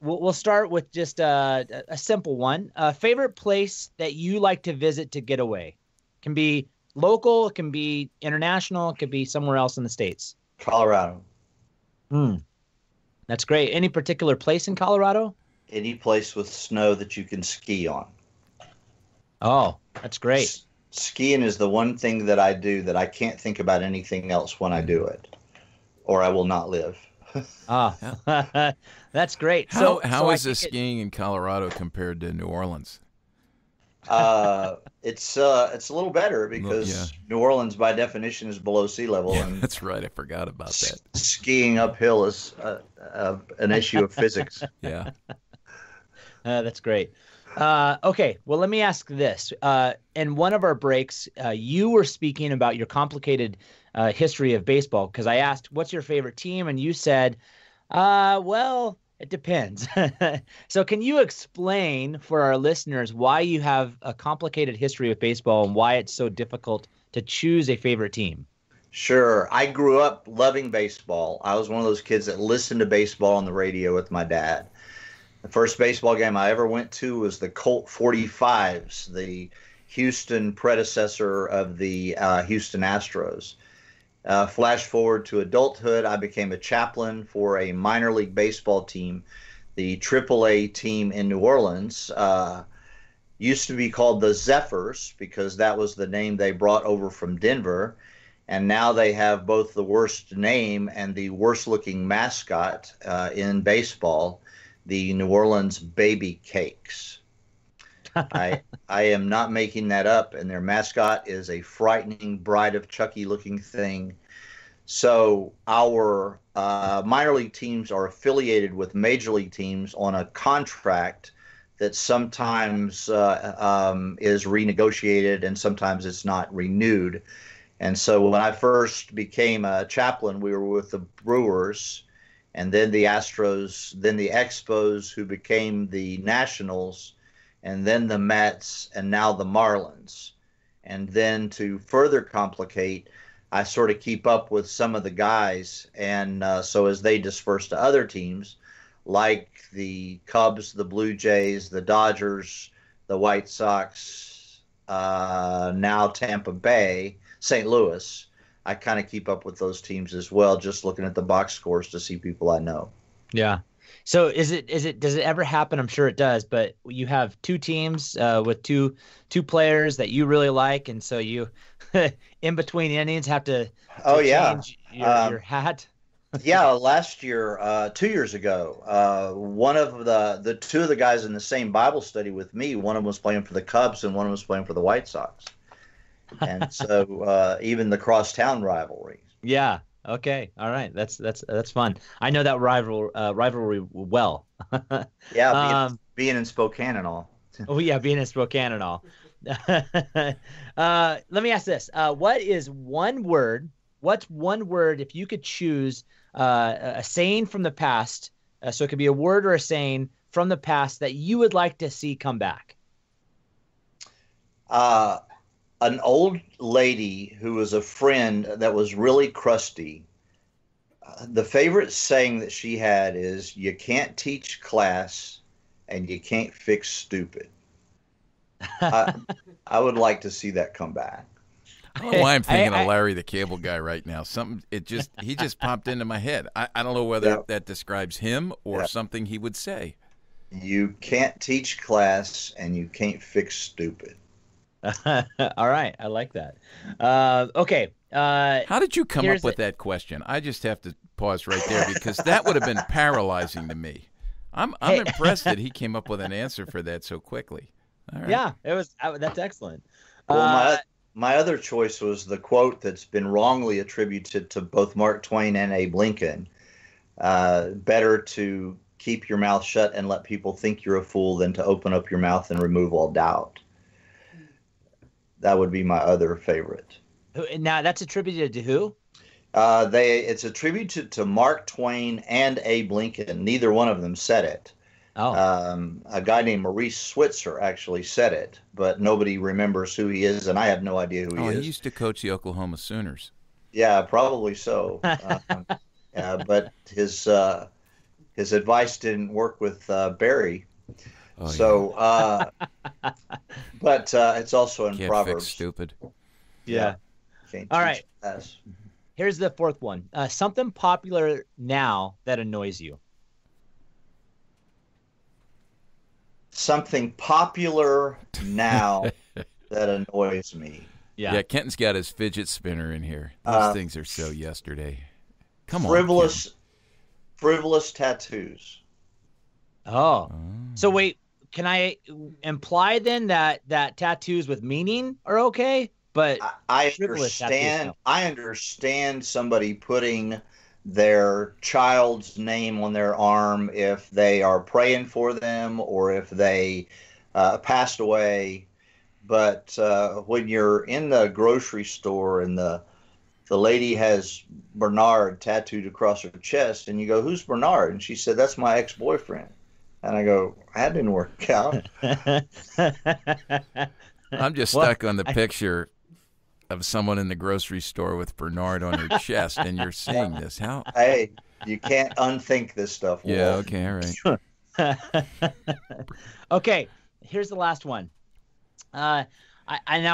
We'll start with just a simple one. Favorite place that you like to visit to get away? Can be local, it can be international, it could be somewhere else in the States. Colorado. That's great. Any particular place in Colorado? Any place with snow that you can ski on. Oh, that's great. Skiing is the one thing that I do that I can't think about anything else when I do it, or I will not live. That's great. How is the skiing in Colorado compared to New Orleans? It's a little better because New Orleans, by definition, is below sea level. Yeah, and that's right. I forgot about that. Skiing uphill is an issue of physics. Yeah. That's great. Okay, well, let me ask this. In one of our breaks, you were speaking about your complicated history of baseball because I asked, what's your favorite team? And you said, well, it depends. So can you explain for our listeners why you have a complicated history with baseball and why it's so difficult to choose a favorite team? Sure. I grew up loving baseball. I was one of those kids that listened to baseball on the radio with my dad. The first baseball game I ever went to was the Colt 45s, the Houston predecessor of the Houston Astros. Flash forward to adulthood, I became a chaplain for a minor league baseball team, the AAA team in New Orleans. Used to be called the Zephyrs because that was the name they brought over from Denver. And now they have both the worst name and the worst looking mascot in baseball, the New Orleans Baby Cakes. I am not making that up, and their mascot is a frightening Bride of Chucky looking thing. So our minor league teams are affiliated with major league teams on a contract that sometimes is renegotiated and sometimes it's not renewed. And so when I first became a chaplain, we were with the Brewers, and then the Astros, then the Expos, who became the Nationals, and then the Mets, and now the Marlins. And then to further complicate, I sort of keep up with some of the guys. And so as they disperse to other teams, like the Cubs, the Blue Jays, the Dodgers, the White Sox, now Tampa Bay, St. Louis, I kind of keep up with those teams as well, just looking at the box scores to see people I know. Yeah. So does it ever happen? I'm sure it does, but you have two teams with two players that you really like, and so you in between innings have to change your hat. Yeah, last year, 2 years ago, one of the two of the guys in the same Bible study with me, one of them was playing for the Cubs and one of them was playing for the White Sox. And so even the crosstown rivalry. Yeah. Okay. All right. That's fun. I know that rivalry well. Yeah. Being in Spokane and all. Oh yeah, being in Spokane and all. Let me ask this: what's one word if you could choose a saying from the past? So it could be a word or a saying from the past that you would like to see come back. An old lady who was a friend that was really crusty. The favorite saying that she had is, "You can't teach class and you can't fix stupid." I would like to see that come back. I don't know why I'm thinking of Larry the Cable Guy right now. He just popped into my head. I don't know whether that describes him or something he would say. You can't teach class and you can't fix stupid. All right, I like that. Okay. How did you come up with that question? I just have to pause right there because that would have been paralyzing to me. I'm impressed that he came up with an answer for that so quickly. All right. Yeah, it was. That's excellent. Well, my other choice was the quote that's been wrongly attributed to both Mark Twain and Abe Lincoln. Better to keep your mouth shut and let people think you're a fool than to open up your mouth and remove all doubt. That would be my other favorite. Now, that's attributed to who? It's attributed to Mark Twain and Abe Lincoln. Neither one of them said it. Oh. A guy named Maurice Switzer actually said it, but nobody remembers who he is, and I have no idea who he is. He used to coach the Oklahoma Sooners. Yeah, probably so. Yeah, but his advice didn't work with Barry. Oh, so, but it's also in Can't Proverbs. Fix stupid. Yeah. All right. Here's the fourth one. Something popular now that annoys you. Something popular now that annoys me. Yeah, Kenton's got his fidget spinner in here. These things are so yesterday. Come on, frivolous tattoos. Oh. So wait, can I imply then that tattoos with meaning are okay? But I understand somebody putting their child's name on their arm if they are praying for them or if they passed away. But when you're in the grocery store and the lady has Bernard tattooed across her chest and you go, "Who's Bernard?" And she said, "That's my ex-boyfriend." And I go, "That didn't work out." I'm just stuck on the picture of someone in the grocery store with Bernard on her chest, and you're seeing this. How? Hey, you can't unthink this stuff. Yeah, okay, all right. Okay, here's the last one. I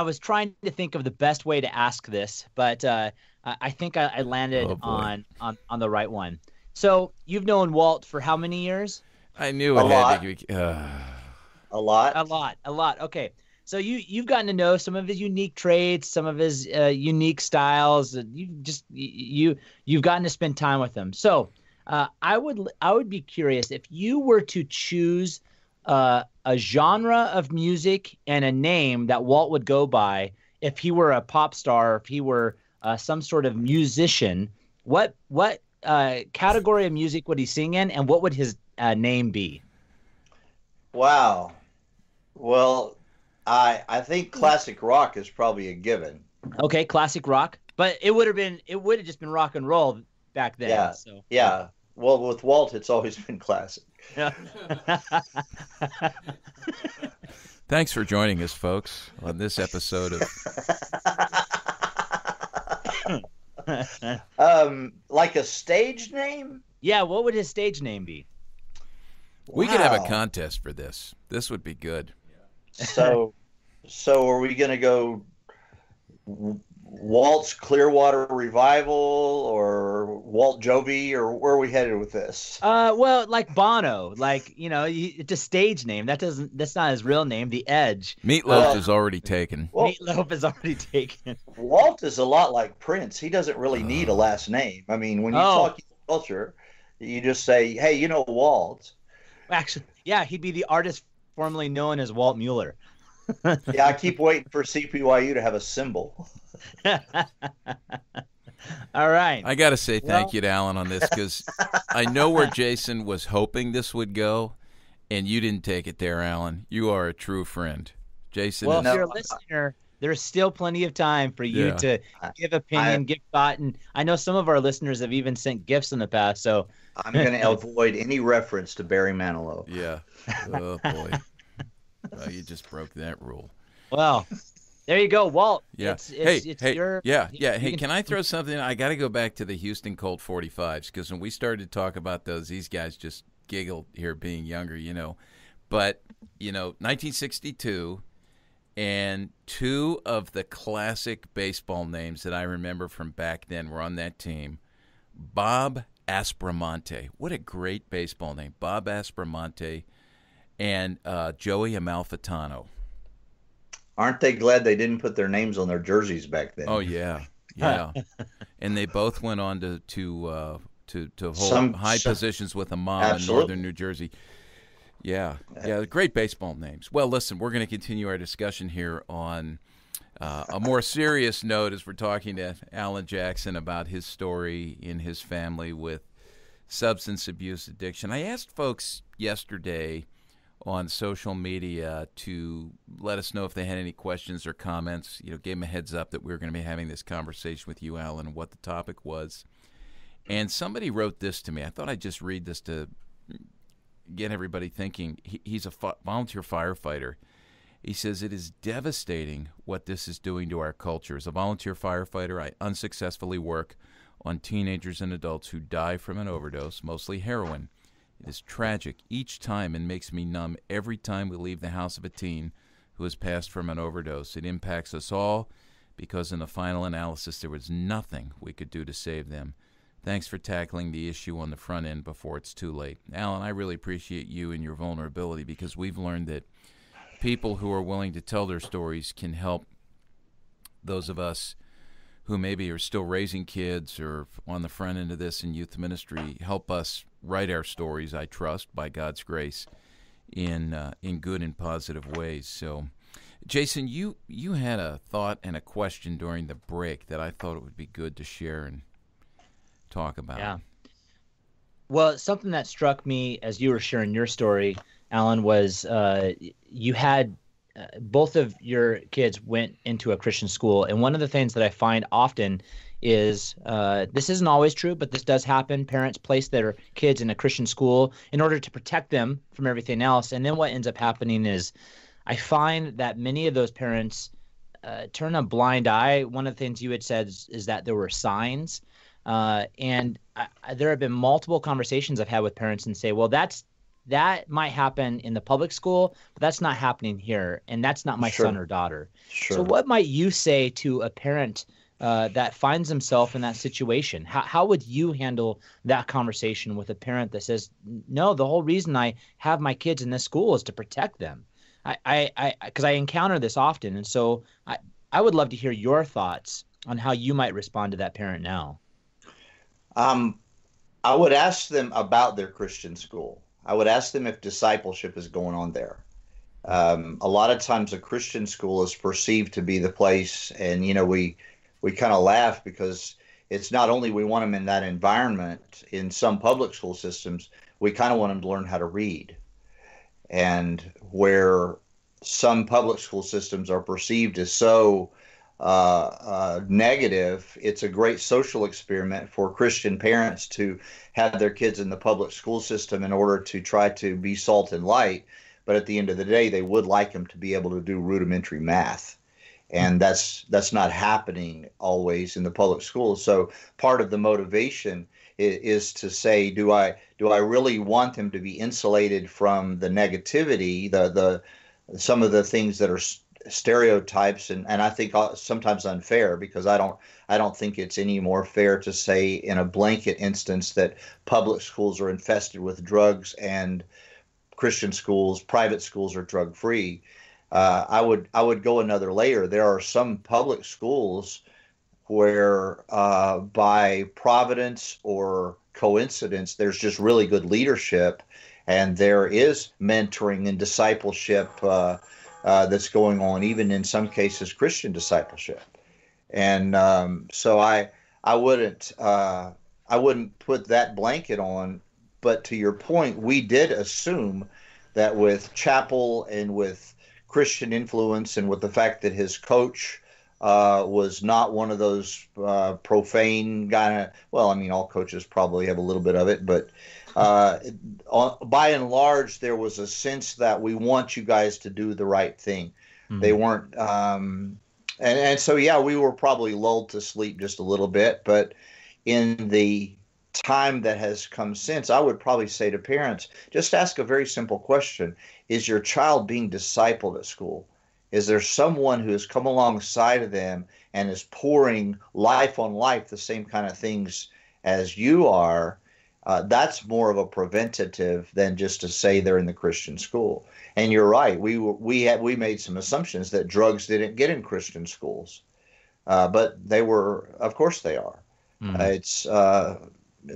was trying to think of the best way to ask this, but I think I landed on the right one. So you've known Walt for how many years? I knew it had to be. A lot. Okay. So you've gotten to know some of his unique traits, some of his unique styles. You've gotten to spend time with him. So I would be curious if you were to choose a genre of music and a name that Walt would go by if he were a pop star, if he were some sort of musician. What category of music would he sing in, and what would his name be? Wow. Well, I think classic rock is probably a given. Okay, classic rock, but it would have just been rock and roll back then. Yeah. So. Yeah. Well, with Walt, it's always been classic. Thanks for joining us, folks, on this episode of. Like a stage name? Yeah. What would his stage name be? We could have a contest for this. This would be good. So are we going to go Walt's Clearwater Revival or Walt Jovi, or where are we headed with this? Well, like Bono, it's a stage name. That's not his real name. The Edge. Meatloaf is already taken. Meatloaf is already taken. Walt is a lot like Prince. He doesn't really need a last name. I mean, when you talk culture, you just say, "Hey, you know Walt." Actually, yeah, he'd be the artist formerly known as Walt Mueller. Yeah, I keep waiting for CPYU to have a symbol. All right. I got to say thank you to Alan on this, because I know where Jason was hoping this would go, and you didn't take it there, Alan. You are a true friend. Jason. Well, if you're a listener, there's still plenty of time for you to give opinion, give thought, and I know some of our listeners have even sent gifts in the past, so I'm going to avoid any reference to Barry Manilow. Yeah. Oh, boy. You just broke that rule. Well, there you go, Walt. Yeah. Hey, can I throw something? I got to go back to the Houston Colt 45s, because when we started to talk about these guys just giggled here being younger, But, 1962, and two of the classic baseball names that I remember from back then were on that team. Bob Aspromonte. What a great baseball name. Bob Aspromonte and Joey Amalfitano. Aren't they glad they didn't put their names on their jerseys back then? Oh yeah, yeah. And they both went on to hold high positions with a mom absolutely. in northern New Jersey. Yeah, great baseball names. Well, listen, we're going to continue our discussion here on a more serious note as we're talking to Alan Jackson about his story in his family with substance abuse addiction. I asked folks yesterday on social media to let us know if they had any questions or comments. Gave them a heads up that we were going to be having this conversation with you, Alan, and what the topic was. And somebody wrote this to me. I thought I'd just read this to get everybody thinking. He's a volunteer firefighter. He says, "It is devastating what this is doing to our culture. As a volunteer firefighter, I unsuccessfully work on teenagers and adults who die from an overdose, mostly heroin. It is tragic each time and makes me numb every time we leave the house of a teen who has passed from an overdose. It impacts us all because in the final analysis there was nothing we could do to save them. Thanks for tackling the issue on the front end before it's too late." Alan, I really appreciate you and your vulnerability, because we've learned that people who are willing to tell their stories can help those of us who maybe are still raising kids or on the front end of this in youth ministry, help us write our stories, I trust, by God's grace, in good and positive ways. So, Jason, you had a thought and a question during the break that I thought it would be good to share and talk about. Yeah. Well, something that struck me as you were sharing your story, Alan, was you had both of your kids went into a Christian school. And one of the things that I find often is this isn't always true, but this does happen. Parents place their kids in a Christian school in order to protect them from everything else. And then what ends up happening is I find that many of those parents turn a blind eye. One of the things you had said is that there were signs. And there have been multiple conversations I've had with parents and say, well, that might happen in the public school, but that's not happening here, and that's not my son or daughter. Sure. So what might you say to a parent that finds himself in that situation? How would you handle that conversation with a parent that says, no, the whole reason I have my kids in this school is to protect them? Because I encounter this often, and so I would love to hear your thoughts on how you might respond to that parent now. I would ask them about their Christian school. I would ask them if discipleship is going on there. A lot of times a Christian school is perceived to be the place, and we kind of laugh because it's not only we want them in that environment. In some public school systems, we kind of want them to learn how to read. And where some public school systems are perceived as so negative, it's a great social experiment for Christian parents to have their kids in the public school system in order to try to be salt and light. But at the end of the day, they would like them to be able to do rudimentary math. And that's not happening always in the public schools. So part of the motivation is to say, do I really want them to be insulated from the negativity, the some of the things that are stereotypes, and I think sometimes unfair, because I don't think it's any more fair to say in a blanket instance that public schools are infested with drugs and Christian schools, private schools are drug free. I would go another layer. There are some public schools where by providence or coincidence there's just really good leadership, and there is mentoring and discipleship that's going on, even in some cases Christian discipleship. And so I wouldn't put that blanket on. But to your point, we did assume that with chapel and with Christian influence and with the fact that his coach was not one of those profane kind of, well, I mean, all coaches probably have a little bit of it, but by and large, there was a sense that we want you guys to do the right thing. Mm-hmm. They weren't, and so, yeah, we were probably lulled to sleep just a little bit, but in the time that has come since, I would probably say to parents, just ask a very simple question. Is your child being discipled at school? Is there someone who has come alongside of them and is pouring life on life, the same kind of things as you are? That's more of a preventative than just to say they're in the Christian school. And you're right. We made some assumptions that drugs didn't get in Christian schools, but they were. Of course, they are. It's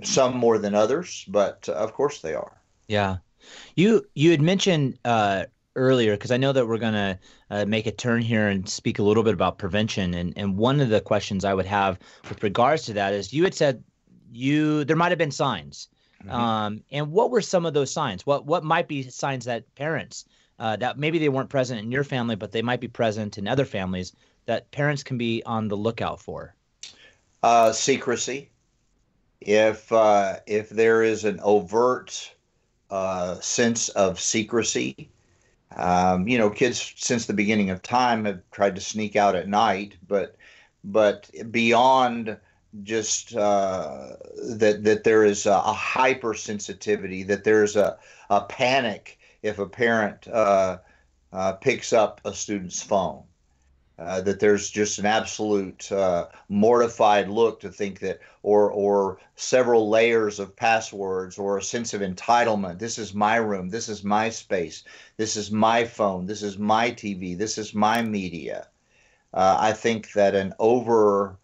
some more than others, but of course they are. Yeah. You had mentioned earlier, because I know that we're going to make a turn here and speak a little bit about prevention. And one of the questions I would have with regards to that is, you had said there might have been signs. And what were some of those signs? What might be signs that parents that maybe they weren't present in your family, but they might be present in other families, that parents can be on the lookout for? Secrecy. If there is an overt sense of secrecy, kids since the beginning of time have tried to sneak out at night, but beyond just that there is a hypersensitivity, that there's a panic if a parent picks up a student's phone. That there's just an absolute mortified look to think that, or several layers of passwords, or a sense of entitlement. This is my room. This is my space. This is my phone. This is my TV. This is my media. I think that an over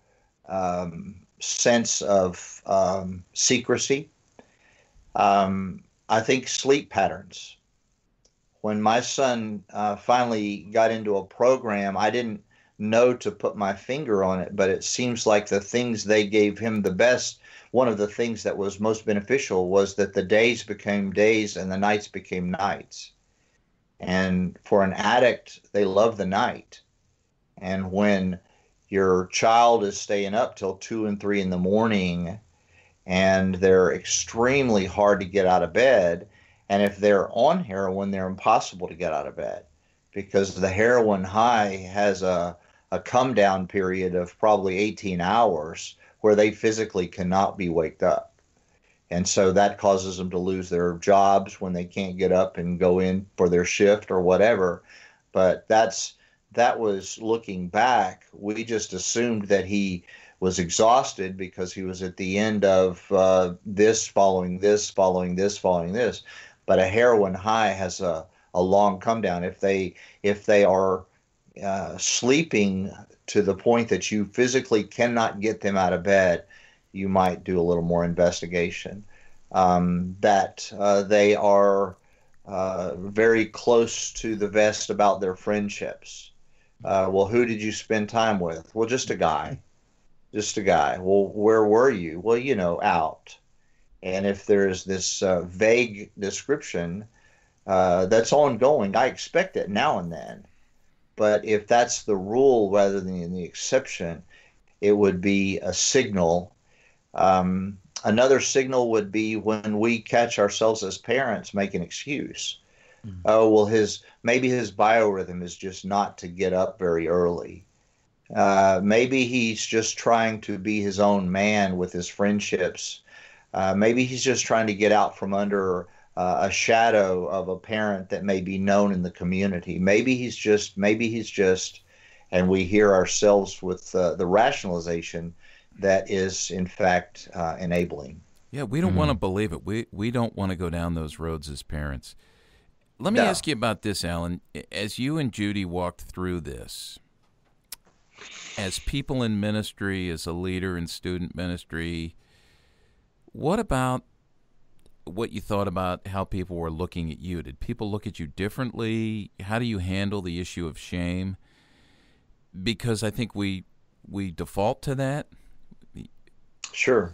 sense of secrecy. I think sleep patterns. When my son finally got into a program, I didn't know to put my finger on it, but it seems like the things they gave him the best, one of the things that was most beneficial was that the days became days and the nights became nights. And for an addict, they love the night. And when your child is staying up till 2 and 3 in the morning, and they're extremely hard to get out of bed, and if they're on heroin, they're impossible to get out of bed, because the heroin high has a come down period of probably 18 hours where they physically cannot be waked up. And so that causes them to lose their jobs when they can't get up and go in for their shift or whatever. But that was looking back. We just assumed that he was exhausted because he was at the end of this following this, following this, following this. But a heroin high has a long come down. If they are sleeping to the point that you physically cannot get them out of bed, you might do a little more investigation. That they are very close to the vest about their friendships. Well, who did you spend time with? Well, just a guy. Just a guy. Well, where were you? Well, out. And if there's this vague description that's ongoing, I expect it now and then. But if that's the rule rather than the exception, it would be a signal. Another signal would be when we catch ourselves as parents make an excuse. Oh, well, maybe his biorhythm is just not to get up very early. Maybe he's just trying to be his own man with his friendships. Maybe he's just trying to get out from under a shadow of a parent that may be known in the community. Maybe he's just, and we hear ourselves with the rationalization that is, in fact, enabling. Yeah, we don't want to believe it. We don't want to go down those roads as parents. Let me ask you about this, Alan. As you and Judy walked through this, as people in ministry, as a leader in student ministry, what about what you thought about how people were looking at you? Did people look at you differently? How do you handle the issue of shame? Because I think we default to that. Sure.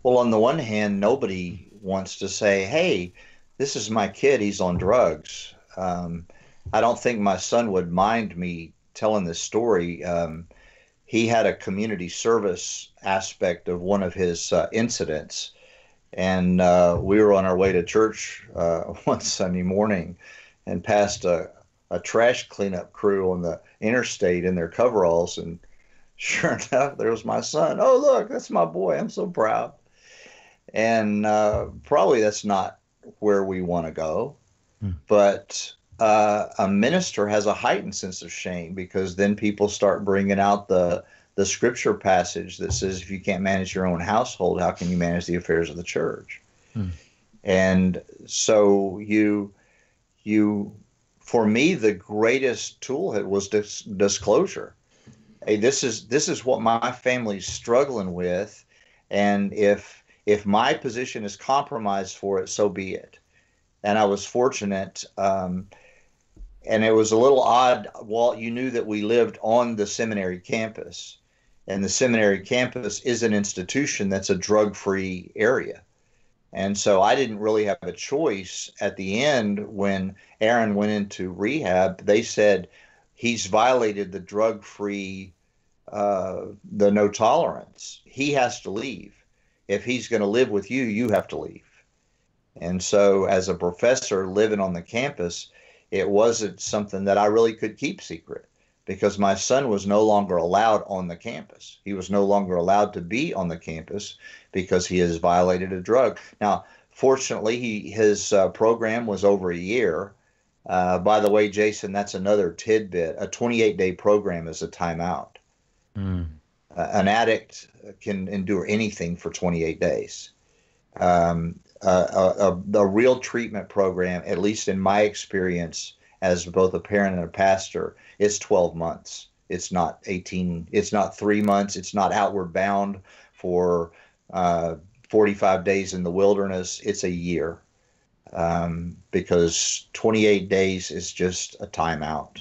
Well, on the one hand, nobody wants to say, hey, this is my kid, he's on drugs. I don't think my son would mind me telling this story. He had a community service aspect of one of his incidents. And we were on our way to church one Sunday morning and passed a trash cleanup crew on the interstate in their coveralls. And sure enough, there was my son. Oh, look, that's my boy. I'm so proud. And probably that's not where we want to go. But a minister has a heightened sense of shame, because then people start bringing out the scripture passage that says, if you can't manage your own household, how can you manage the affairs of the church? And so for me, the greatest tool was disclosure. Hey, this is what my family's struggling with, and if my position is compromised for it, so be it. And I was fortunate, and it was a little odd. Walt, you knew that we lived on the seminary campus, and the seminary campus is an institution that's a drug-free area. And so I didn't really have a choice. At the end, when Aaron went into rehab, they said he's violated the drug-free, the no tolerance. He has to leave. If he's going to live with you, you have to leave. And so as a professor living on the campus, it wasn't something that I really could keep secret, because my son was no longer allowed on the campus. He was no longer allowed to be on the campus because he has violated a drug. Now, fortunately, his program was over a year. By the way, Jason, that's another tidbit. A 28-day program is a timeout. An addict can endure anything for 28 days. The real treatment program, at least in my experience as both a parent and a pastor, is 12 months. It's not 18. It's not 3 months. It's not outward bound for 45 days in the wilderness. It's a year, because 28 days is just a timeout.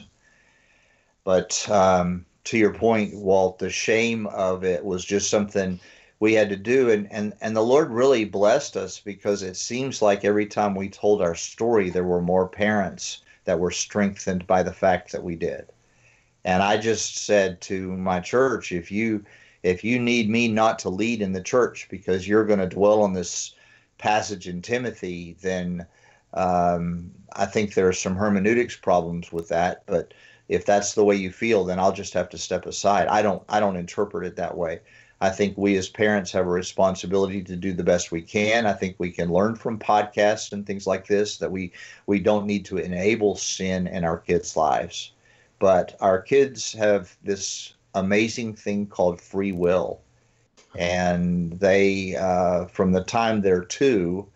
But to your point, Walt, the shame of it was just something we had to do. And the Lord really blessed us, because it seems like every time we told our story, there were more parents that were strengthened by the fact that we did. And I just said to my church, if you need me not to lead in the church because you're going to dwell on this passage in Timothy, then I think there are some hermeneutics problems with that. But if that's the way you feel, then I'll just have to step aside. I don't interpret it that way. I think we as parents have a responsibility to do the best we can. I think we can learn from podcasts and things like this, that we don't need to enable sin in our kids' lives. But our kids have this amazing thing called free will. And they, from the time they're 2,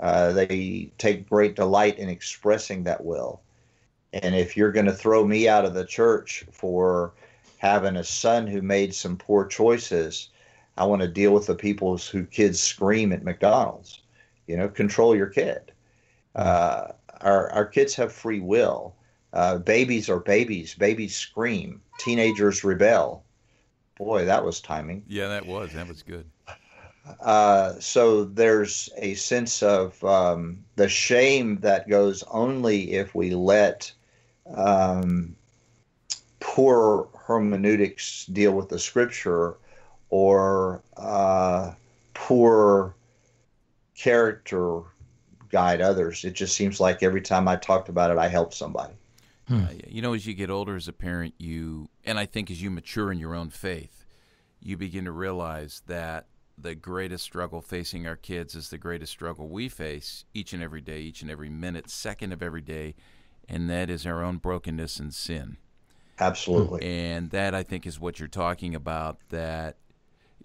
they take great delight in expressing that will. And if you're going to throw me out of the church for having a son who made some poor choices, I want to deal with the people whose kids scream at McDonald's. Control your kid. Our kids have free will. Babies are babies. Babies scream. Teenagers rebel. Boy, that was timing. Yeah, that was good. So there's a sense of the shame that goes only if we let poor hermeneutics deal with the scripture, or poor character guide others. It just seems like every time I talked about it, I helped somebody. As you get older as a parent, and I think as you mature in your own faith, you begin to realize that the greatest struggle facing our kids is the greatest struggle we face each and every day, each and every minute, second of every day, and that is our own brokenness and sin. Absolutely. And that, I think, is what you're talking about, that,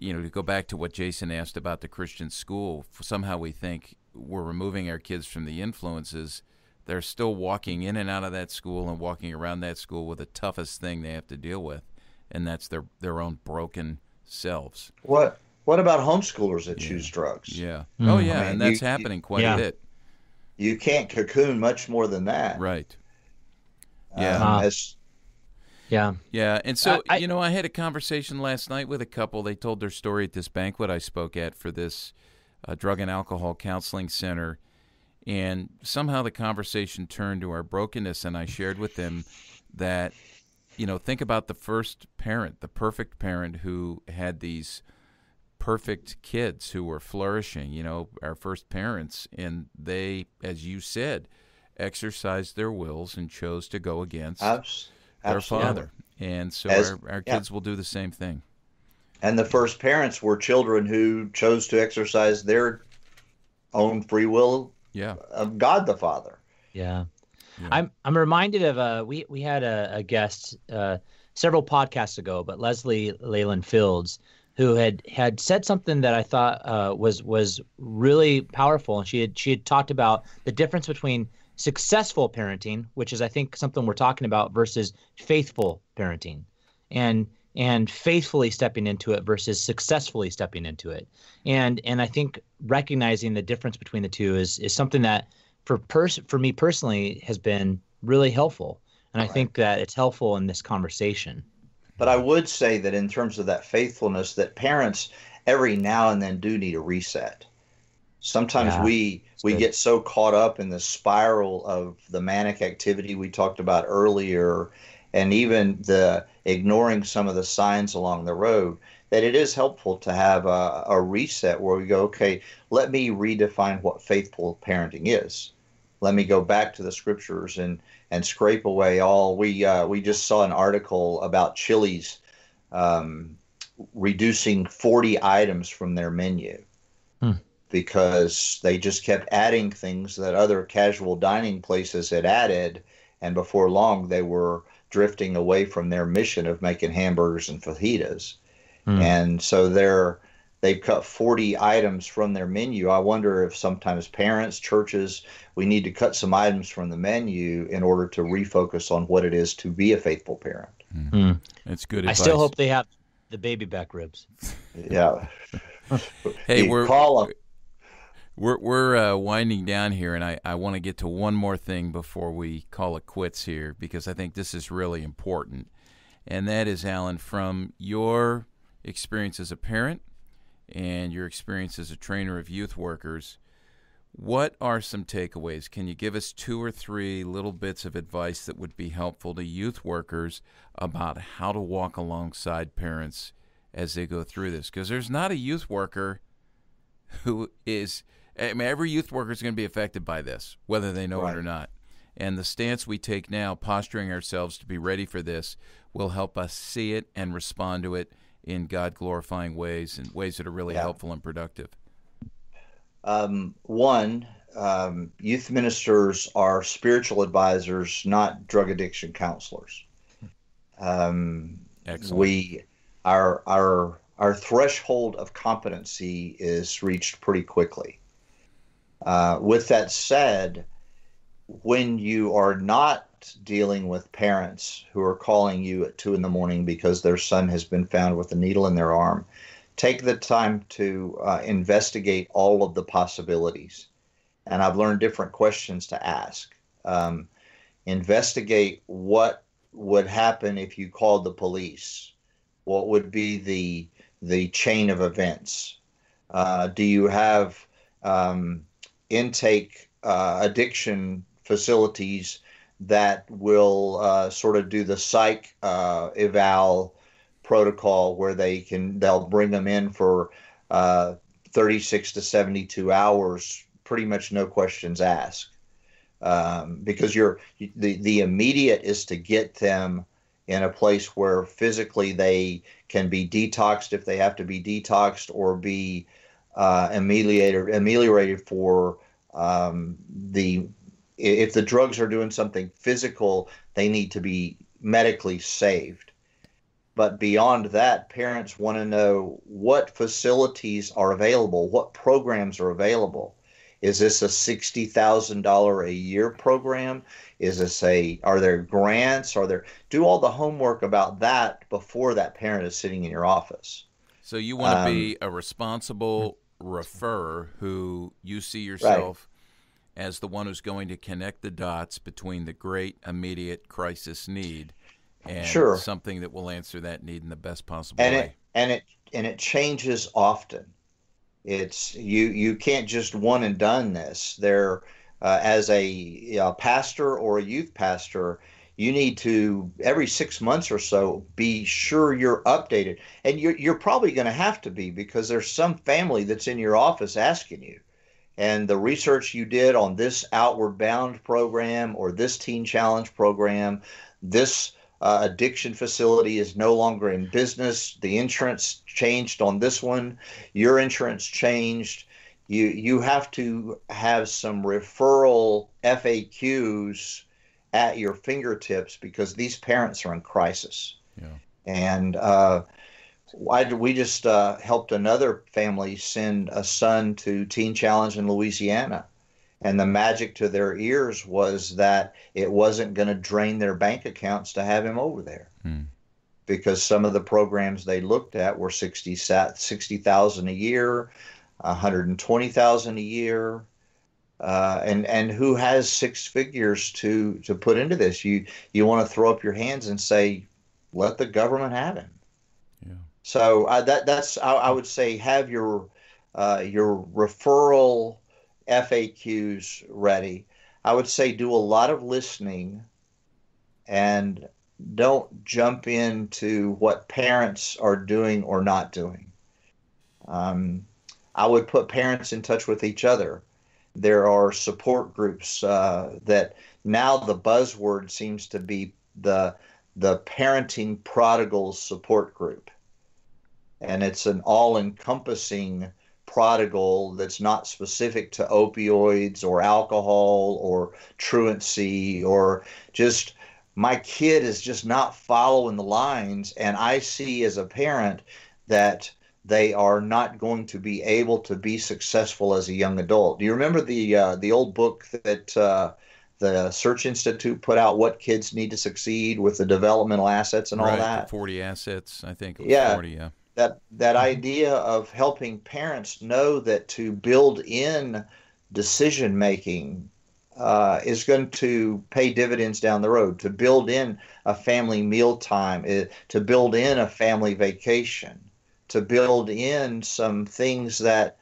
to go back to what Jason asked about the Christian school, somehow we think we're removing our kids from the influences. They're still walking in and out of that school and walking around that school with the toughest thing they have to deal with, and that's their own broken selves. What about homeschoolers that choose drugs? Yeah. Oh, yeah, and that's happening quite a bit. You can't cocoon much more than that. Right. Yeah. Yeah, and so, I had a conversation last night with a couple. They told their story at this banquet I spoke at for this drug and alcohol counseling center, and somehow the conversation turned to our brokenness, and I shared with them that, think about the first parent, the perfect parent who had these perfect kids who were flourishing, our first parents, and they, as you said, exercised their wills and chose to go against their father. And so our kids will do the same thing. And the first parents were children who chose to exercise their own free will of God the Father. Yeah. I'm reminded of we had a guest several podcasts ago, but Leslie Leyland Fields, who had said something that I thought was really powerful, and she had talked about the difference between successful parenting, which is I think something we're talking about, versus faithful parenting, and faithfully stepping into it versus successfully stepping into it, and I think recognizing the difference between the two is something that for me personally has been really helpful, and I think that it's helpful in this conversation. But I would say that in terms of that faithfulness, that parents every now and then do need a reset. Sometimes we get so caught up in the spiral of the manic activity we talked about earlier, and even the ignoring some of the signs along the road, that it is helpful to have a reset where we go, okay, let me redefine what faithful parenting is. Let me go back to the scriptures and scrape away all. We just saw an article about Chili's reducing 40 items from their menu because they just kept adding things that other casual dining places had added, and before long they were drifting away from their mission of making hamburgers and fajitas. And so they've cut 40 items from their menu. I wonder if sometimes parents, churches, we need to cut some items from the menu in order to refocus on what it is to be a faithful parent. That's good advice. I still hope they have the baby back ribs. Yeah. Hey, call them. We're winding down here, and I want to get to one more thing before we call it quits here, because I think this is really important. And that is, Alan, from your experience as a parent and your experience as a trainer of youth workers, what are some takeaways? Can you give us 2 or 3 little bits of advice that would be helpful to youth workers about how to walk alongside parents as they go through this? Because there's not a youth worker who is, I mean, every youth worker is going to be affected by this, whether they know it or not. And the stance we take now, posturing ourselves to be ready for this, will help us see it and respond to it in God-glorifying ways, and ways that are really helpful and productive. One, youth ministers are spiritual advisors, not drug addiction counselors. Excellent. Our threshold of competency is reached pretty quickly. With that said, when you are not dealing with parents who are calling you at 2 a.m. because their son has been found with a needle in their arm, take the time to investigate all of the possibilities. And I've learned different questions to ask. Investigate what would happen if you called the police. What would be the chain of events? Do you have intake addiction facilities that will sort of do the psych eval protocol where they'll bring them in for 36 to 72 hours, pretty much no questions asked, because the immediate is to get them in a place where physically they can be detoxed if they have to be detoxed, or be ameliorated for if the drugs are doing something physical, they need to be medically saved. But beyond that, parents want to know what facilities are available, what programs are available. Is this a $60,000 a year program? Are there grants? Do all the homework about that before that parent is sitting in your office. So you want to be a responsible referrer who you see yourself as the one who's going to connect the dots between the great immediate crisis need and something that will answer that need in the best possible way. And it changes often. It's you can't just one and done this. As a pastor or a youth pastor, you need to every 6 months or so be sure you're updated, and you're probably going to have to be, because there's some family that's in your office asking you. And the research you did on this Outward Bound program or this Teen Challenge program, this addiction facility is no longer in business. The insurance changed on this one. Your insurance changed. You have to have some referral FAQs at your fingertips, because these parents are in crisis. Yeah. And We just helped another family send a son to Teen Challenge in Louisiana. And the magic to their ears was that it wasn't going to drain their bank accounts to have him over there. Because some of the programs they looked at were 60,000 a year, 120,000 a year. And who has six figures to put into this? You want to throw up your hands and say, let the government have him. Yeah. So I would say have your referral FAQs ready. I would say do a lot of listening and don't jump into what parents are doing or not doing. I would put parents in touch with each other. There are support groups that now the buzzword seems to be the parenting prodigals support group. And it's an all-encompassing prodigal that's not specific to opioids or alcohol or truancy or just my kid is just not following the lines. And I see as a parent that they are not going to be able to be successful as a young adult. Do you remember the old book that the Search Institute put out, What Kids Need to Succeed, with the developmental assets and all that? The 40 assets, I think. It was Yeah. 40, yeah. That idea of helping parents know that to build in decision making is going to pay dividends down the road, to build in a family mealtime, to build in a family vacation, to build in some things that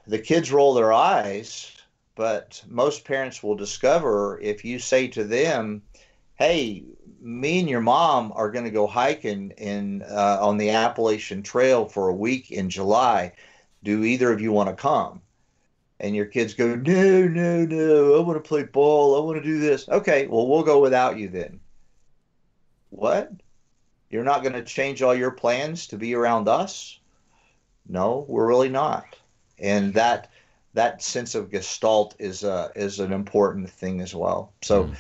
the kids roll their eyes, but most parents will discover if you say to them, hey, me and your mom are going to go hiking on the Appalachian Trail for a week in July. Do either of you want to come? And your kids go, no, no, no, I want to play ball. I want to do this. Okay, well, we'll go without you then. What? You're not going to change all your plans to be around us? No, we're really not. And that sense of gestalt is an important thing as well. So,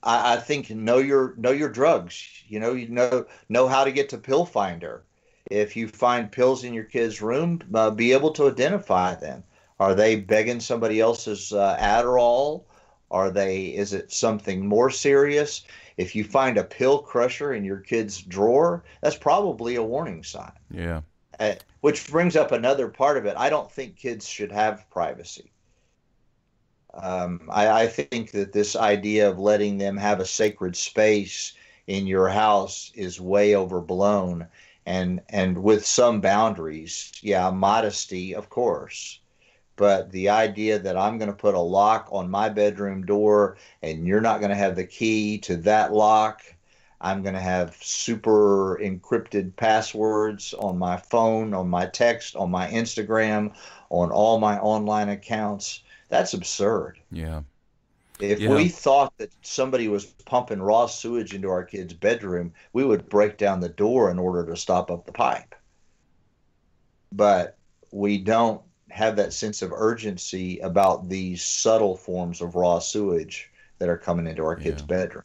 I think know your drugs. You know how to get to Pill Finder. If you find pills in your kid's room, be able to identify them. Are they begging somebody else's Adderall? Is it something more serious? If you find a pill crusher in your kid's drawer, that's probably a warning sign. Yeah. Which brings up another part of it. I don't think kids should have privacy. I think that this idea of letting them have a sacred space in your house is way overblown, and with some boundaries. Yeah, modesty, of course. But the idea that I'm going to put a lock on my bedroom door and you're not going to have the key to that lock, I'm going to have super encrypted passwords on my phone, on my text, on my Instagram, on all my online accounts. That's absurd. Yeah. If we thought that somebody was pumping raw sewage into our kid's bedroom, we would break down the door in order to stop up the pipe. But we don't have that sense of urgency about these subtle forms of raw sewage that are coming into our kids' bedrooms.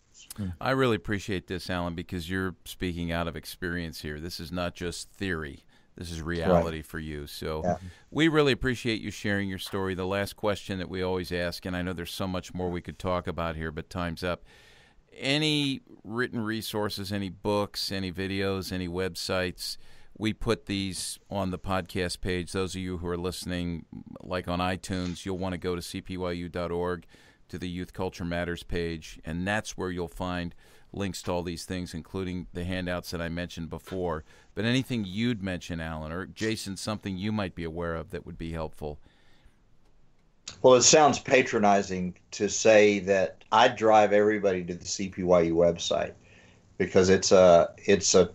I really appreciate this, Alan, because you're speaking out of experience here. This is not just theory. This is reality for you. So we really appreciate you sharing your story. The last question that we always ask, and I know there's so much more we could talk about here, but time's up. Any written resources, any books, any videos, any websites? We put these on the podcast page. Those of you who are listening, like on iTunes, you'll want to go to cpyu.org to the Youth Culture Matters page, and that's where you'll find links to all these things, including the handouts that I mentioned before. But anything you'd mention, Alan, or Jason, something you might be aware of that would be helpful? Well, it sounds patronizing to say that I drive everybody to the CPYU website because it's a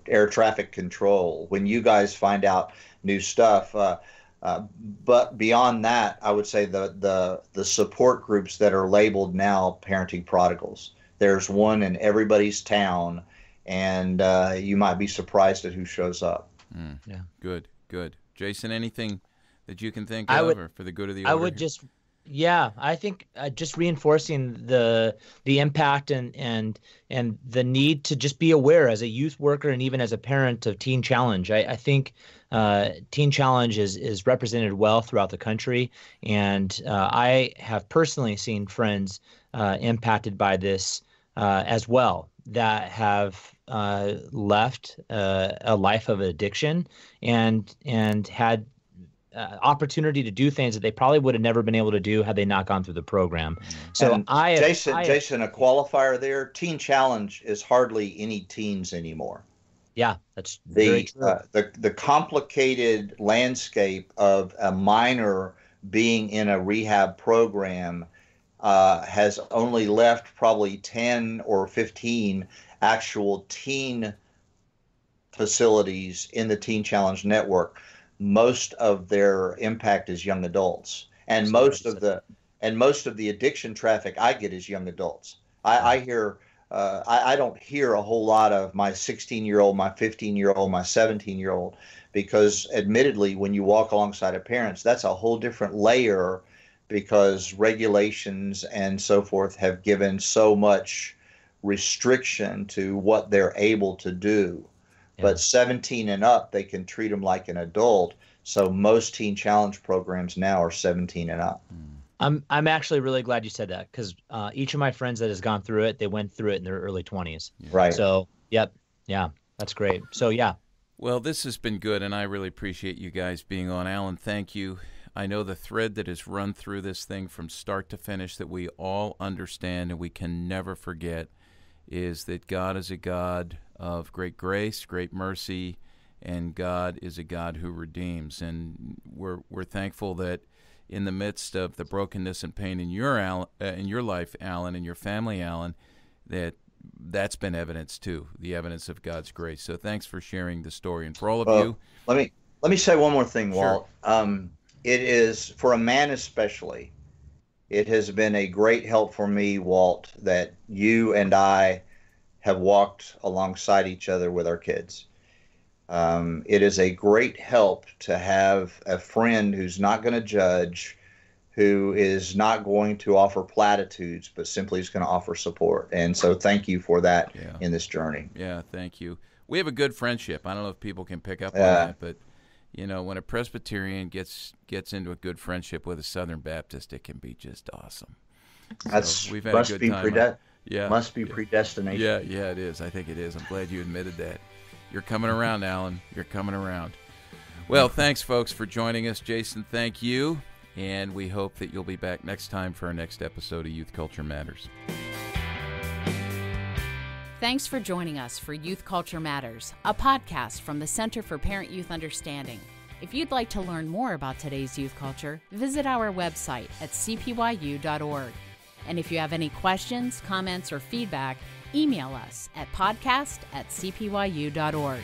air traffic control. When you guys find out new stuff, but beyond that, I would say the support groups that are labeled now parenting prodigals. There's one in everybody's town, and you might be surprised at who shows up. Yeah. Good. Jason, anything that you can think of or for the good of the order? I would just Yeah, I think just reinforcing the impact and the need to just be aware as a youth worker and even as a parent of Teen Challenge. I think Teen Challenge is represented well throughout the country, and I have personally seen friends impacted by this as well that have left a life of addiction and had opportunity to do things that they probably would have never been able to do had they not gone through the program. So and Jason, a qualifier there. Teen Challenge is hardly any teens anymore. Yeah, that's very true. The complicated landscape of a minor being in a rehab program has only left probably 10 or 15 actual teen facilities in the Teen Challenge network. Most of their impact is young adults, and most of the addiction traffic I get is young adults. I don't hear a whole lot of my 16-year-old, my 15-year-old, my 17-year-old, because admittedly, when you walk alongside of parents, that's a whole different layer, because regulations and so forth have given so much restriction to what they're able to do. But 17 and up, they can treat them like an adult. So most Teen Challenge programs now are 17 and up. I'm actually really glad you said that, because each of my friends that has gone through it, they went through it in their early 20s. Right. So, yep. Yeah, that's great. So, yeah. Well, this has been good, and I really appreciate you guys being on. Alan, thank you. I know the thread that has run through this thing from start to finish that we all understand and we can never forget is that God is a God of great grace, great mercy, and God is a God who redeems. And we're thankful that in the midst of the brokenness and pain in your life, Alan, and your family, Alan, that's been evidence too, the evidence of God's grace. So thanks for sharing the story, and for all of you. Let me say one more thing, Walt. Sure. It is, for a man especially, it has been a great help for me, Walt, that you and I have walked alongside each other with our kids. It is a great help to have a friend who's not going to judge, who is not going to offer platitudes, but simply is going to offer support. And so thank you for that in this journey. Yeah, thank you. We have a good friendship. I don't know if people can pick up on that, but you know, when a Presbyterian gets into a good friendship with a Southern Baptist, it can be just awesome. So we've had a good time. Must be predestination. Yeah, it is. I think it is. I'm glad you admitted that. You're coming around, Alan. You're coming around. Well, thanks, folks, for joining us. Jason, thank you. And we hope that you'll be back next time for our next episode of Youth Culture Matters. Thanks for joining us for Youth Culture Matters, a podcast from the Center for Parent-Youth Understanding. If you'd like to learn more about today's youth culture, visit our website at cpyu.org. And if you have any questions, comments, or feedback, email us at podcast@cpyu.org.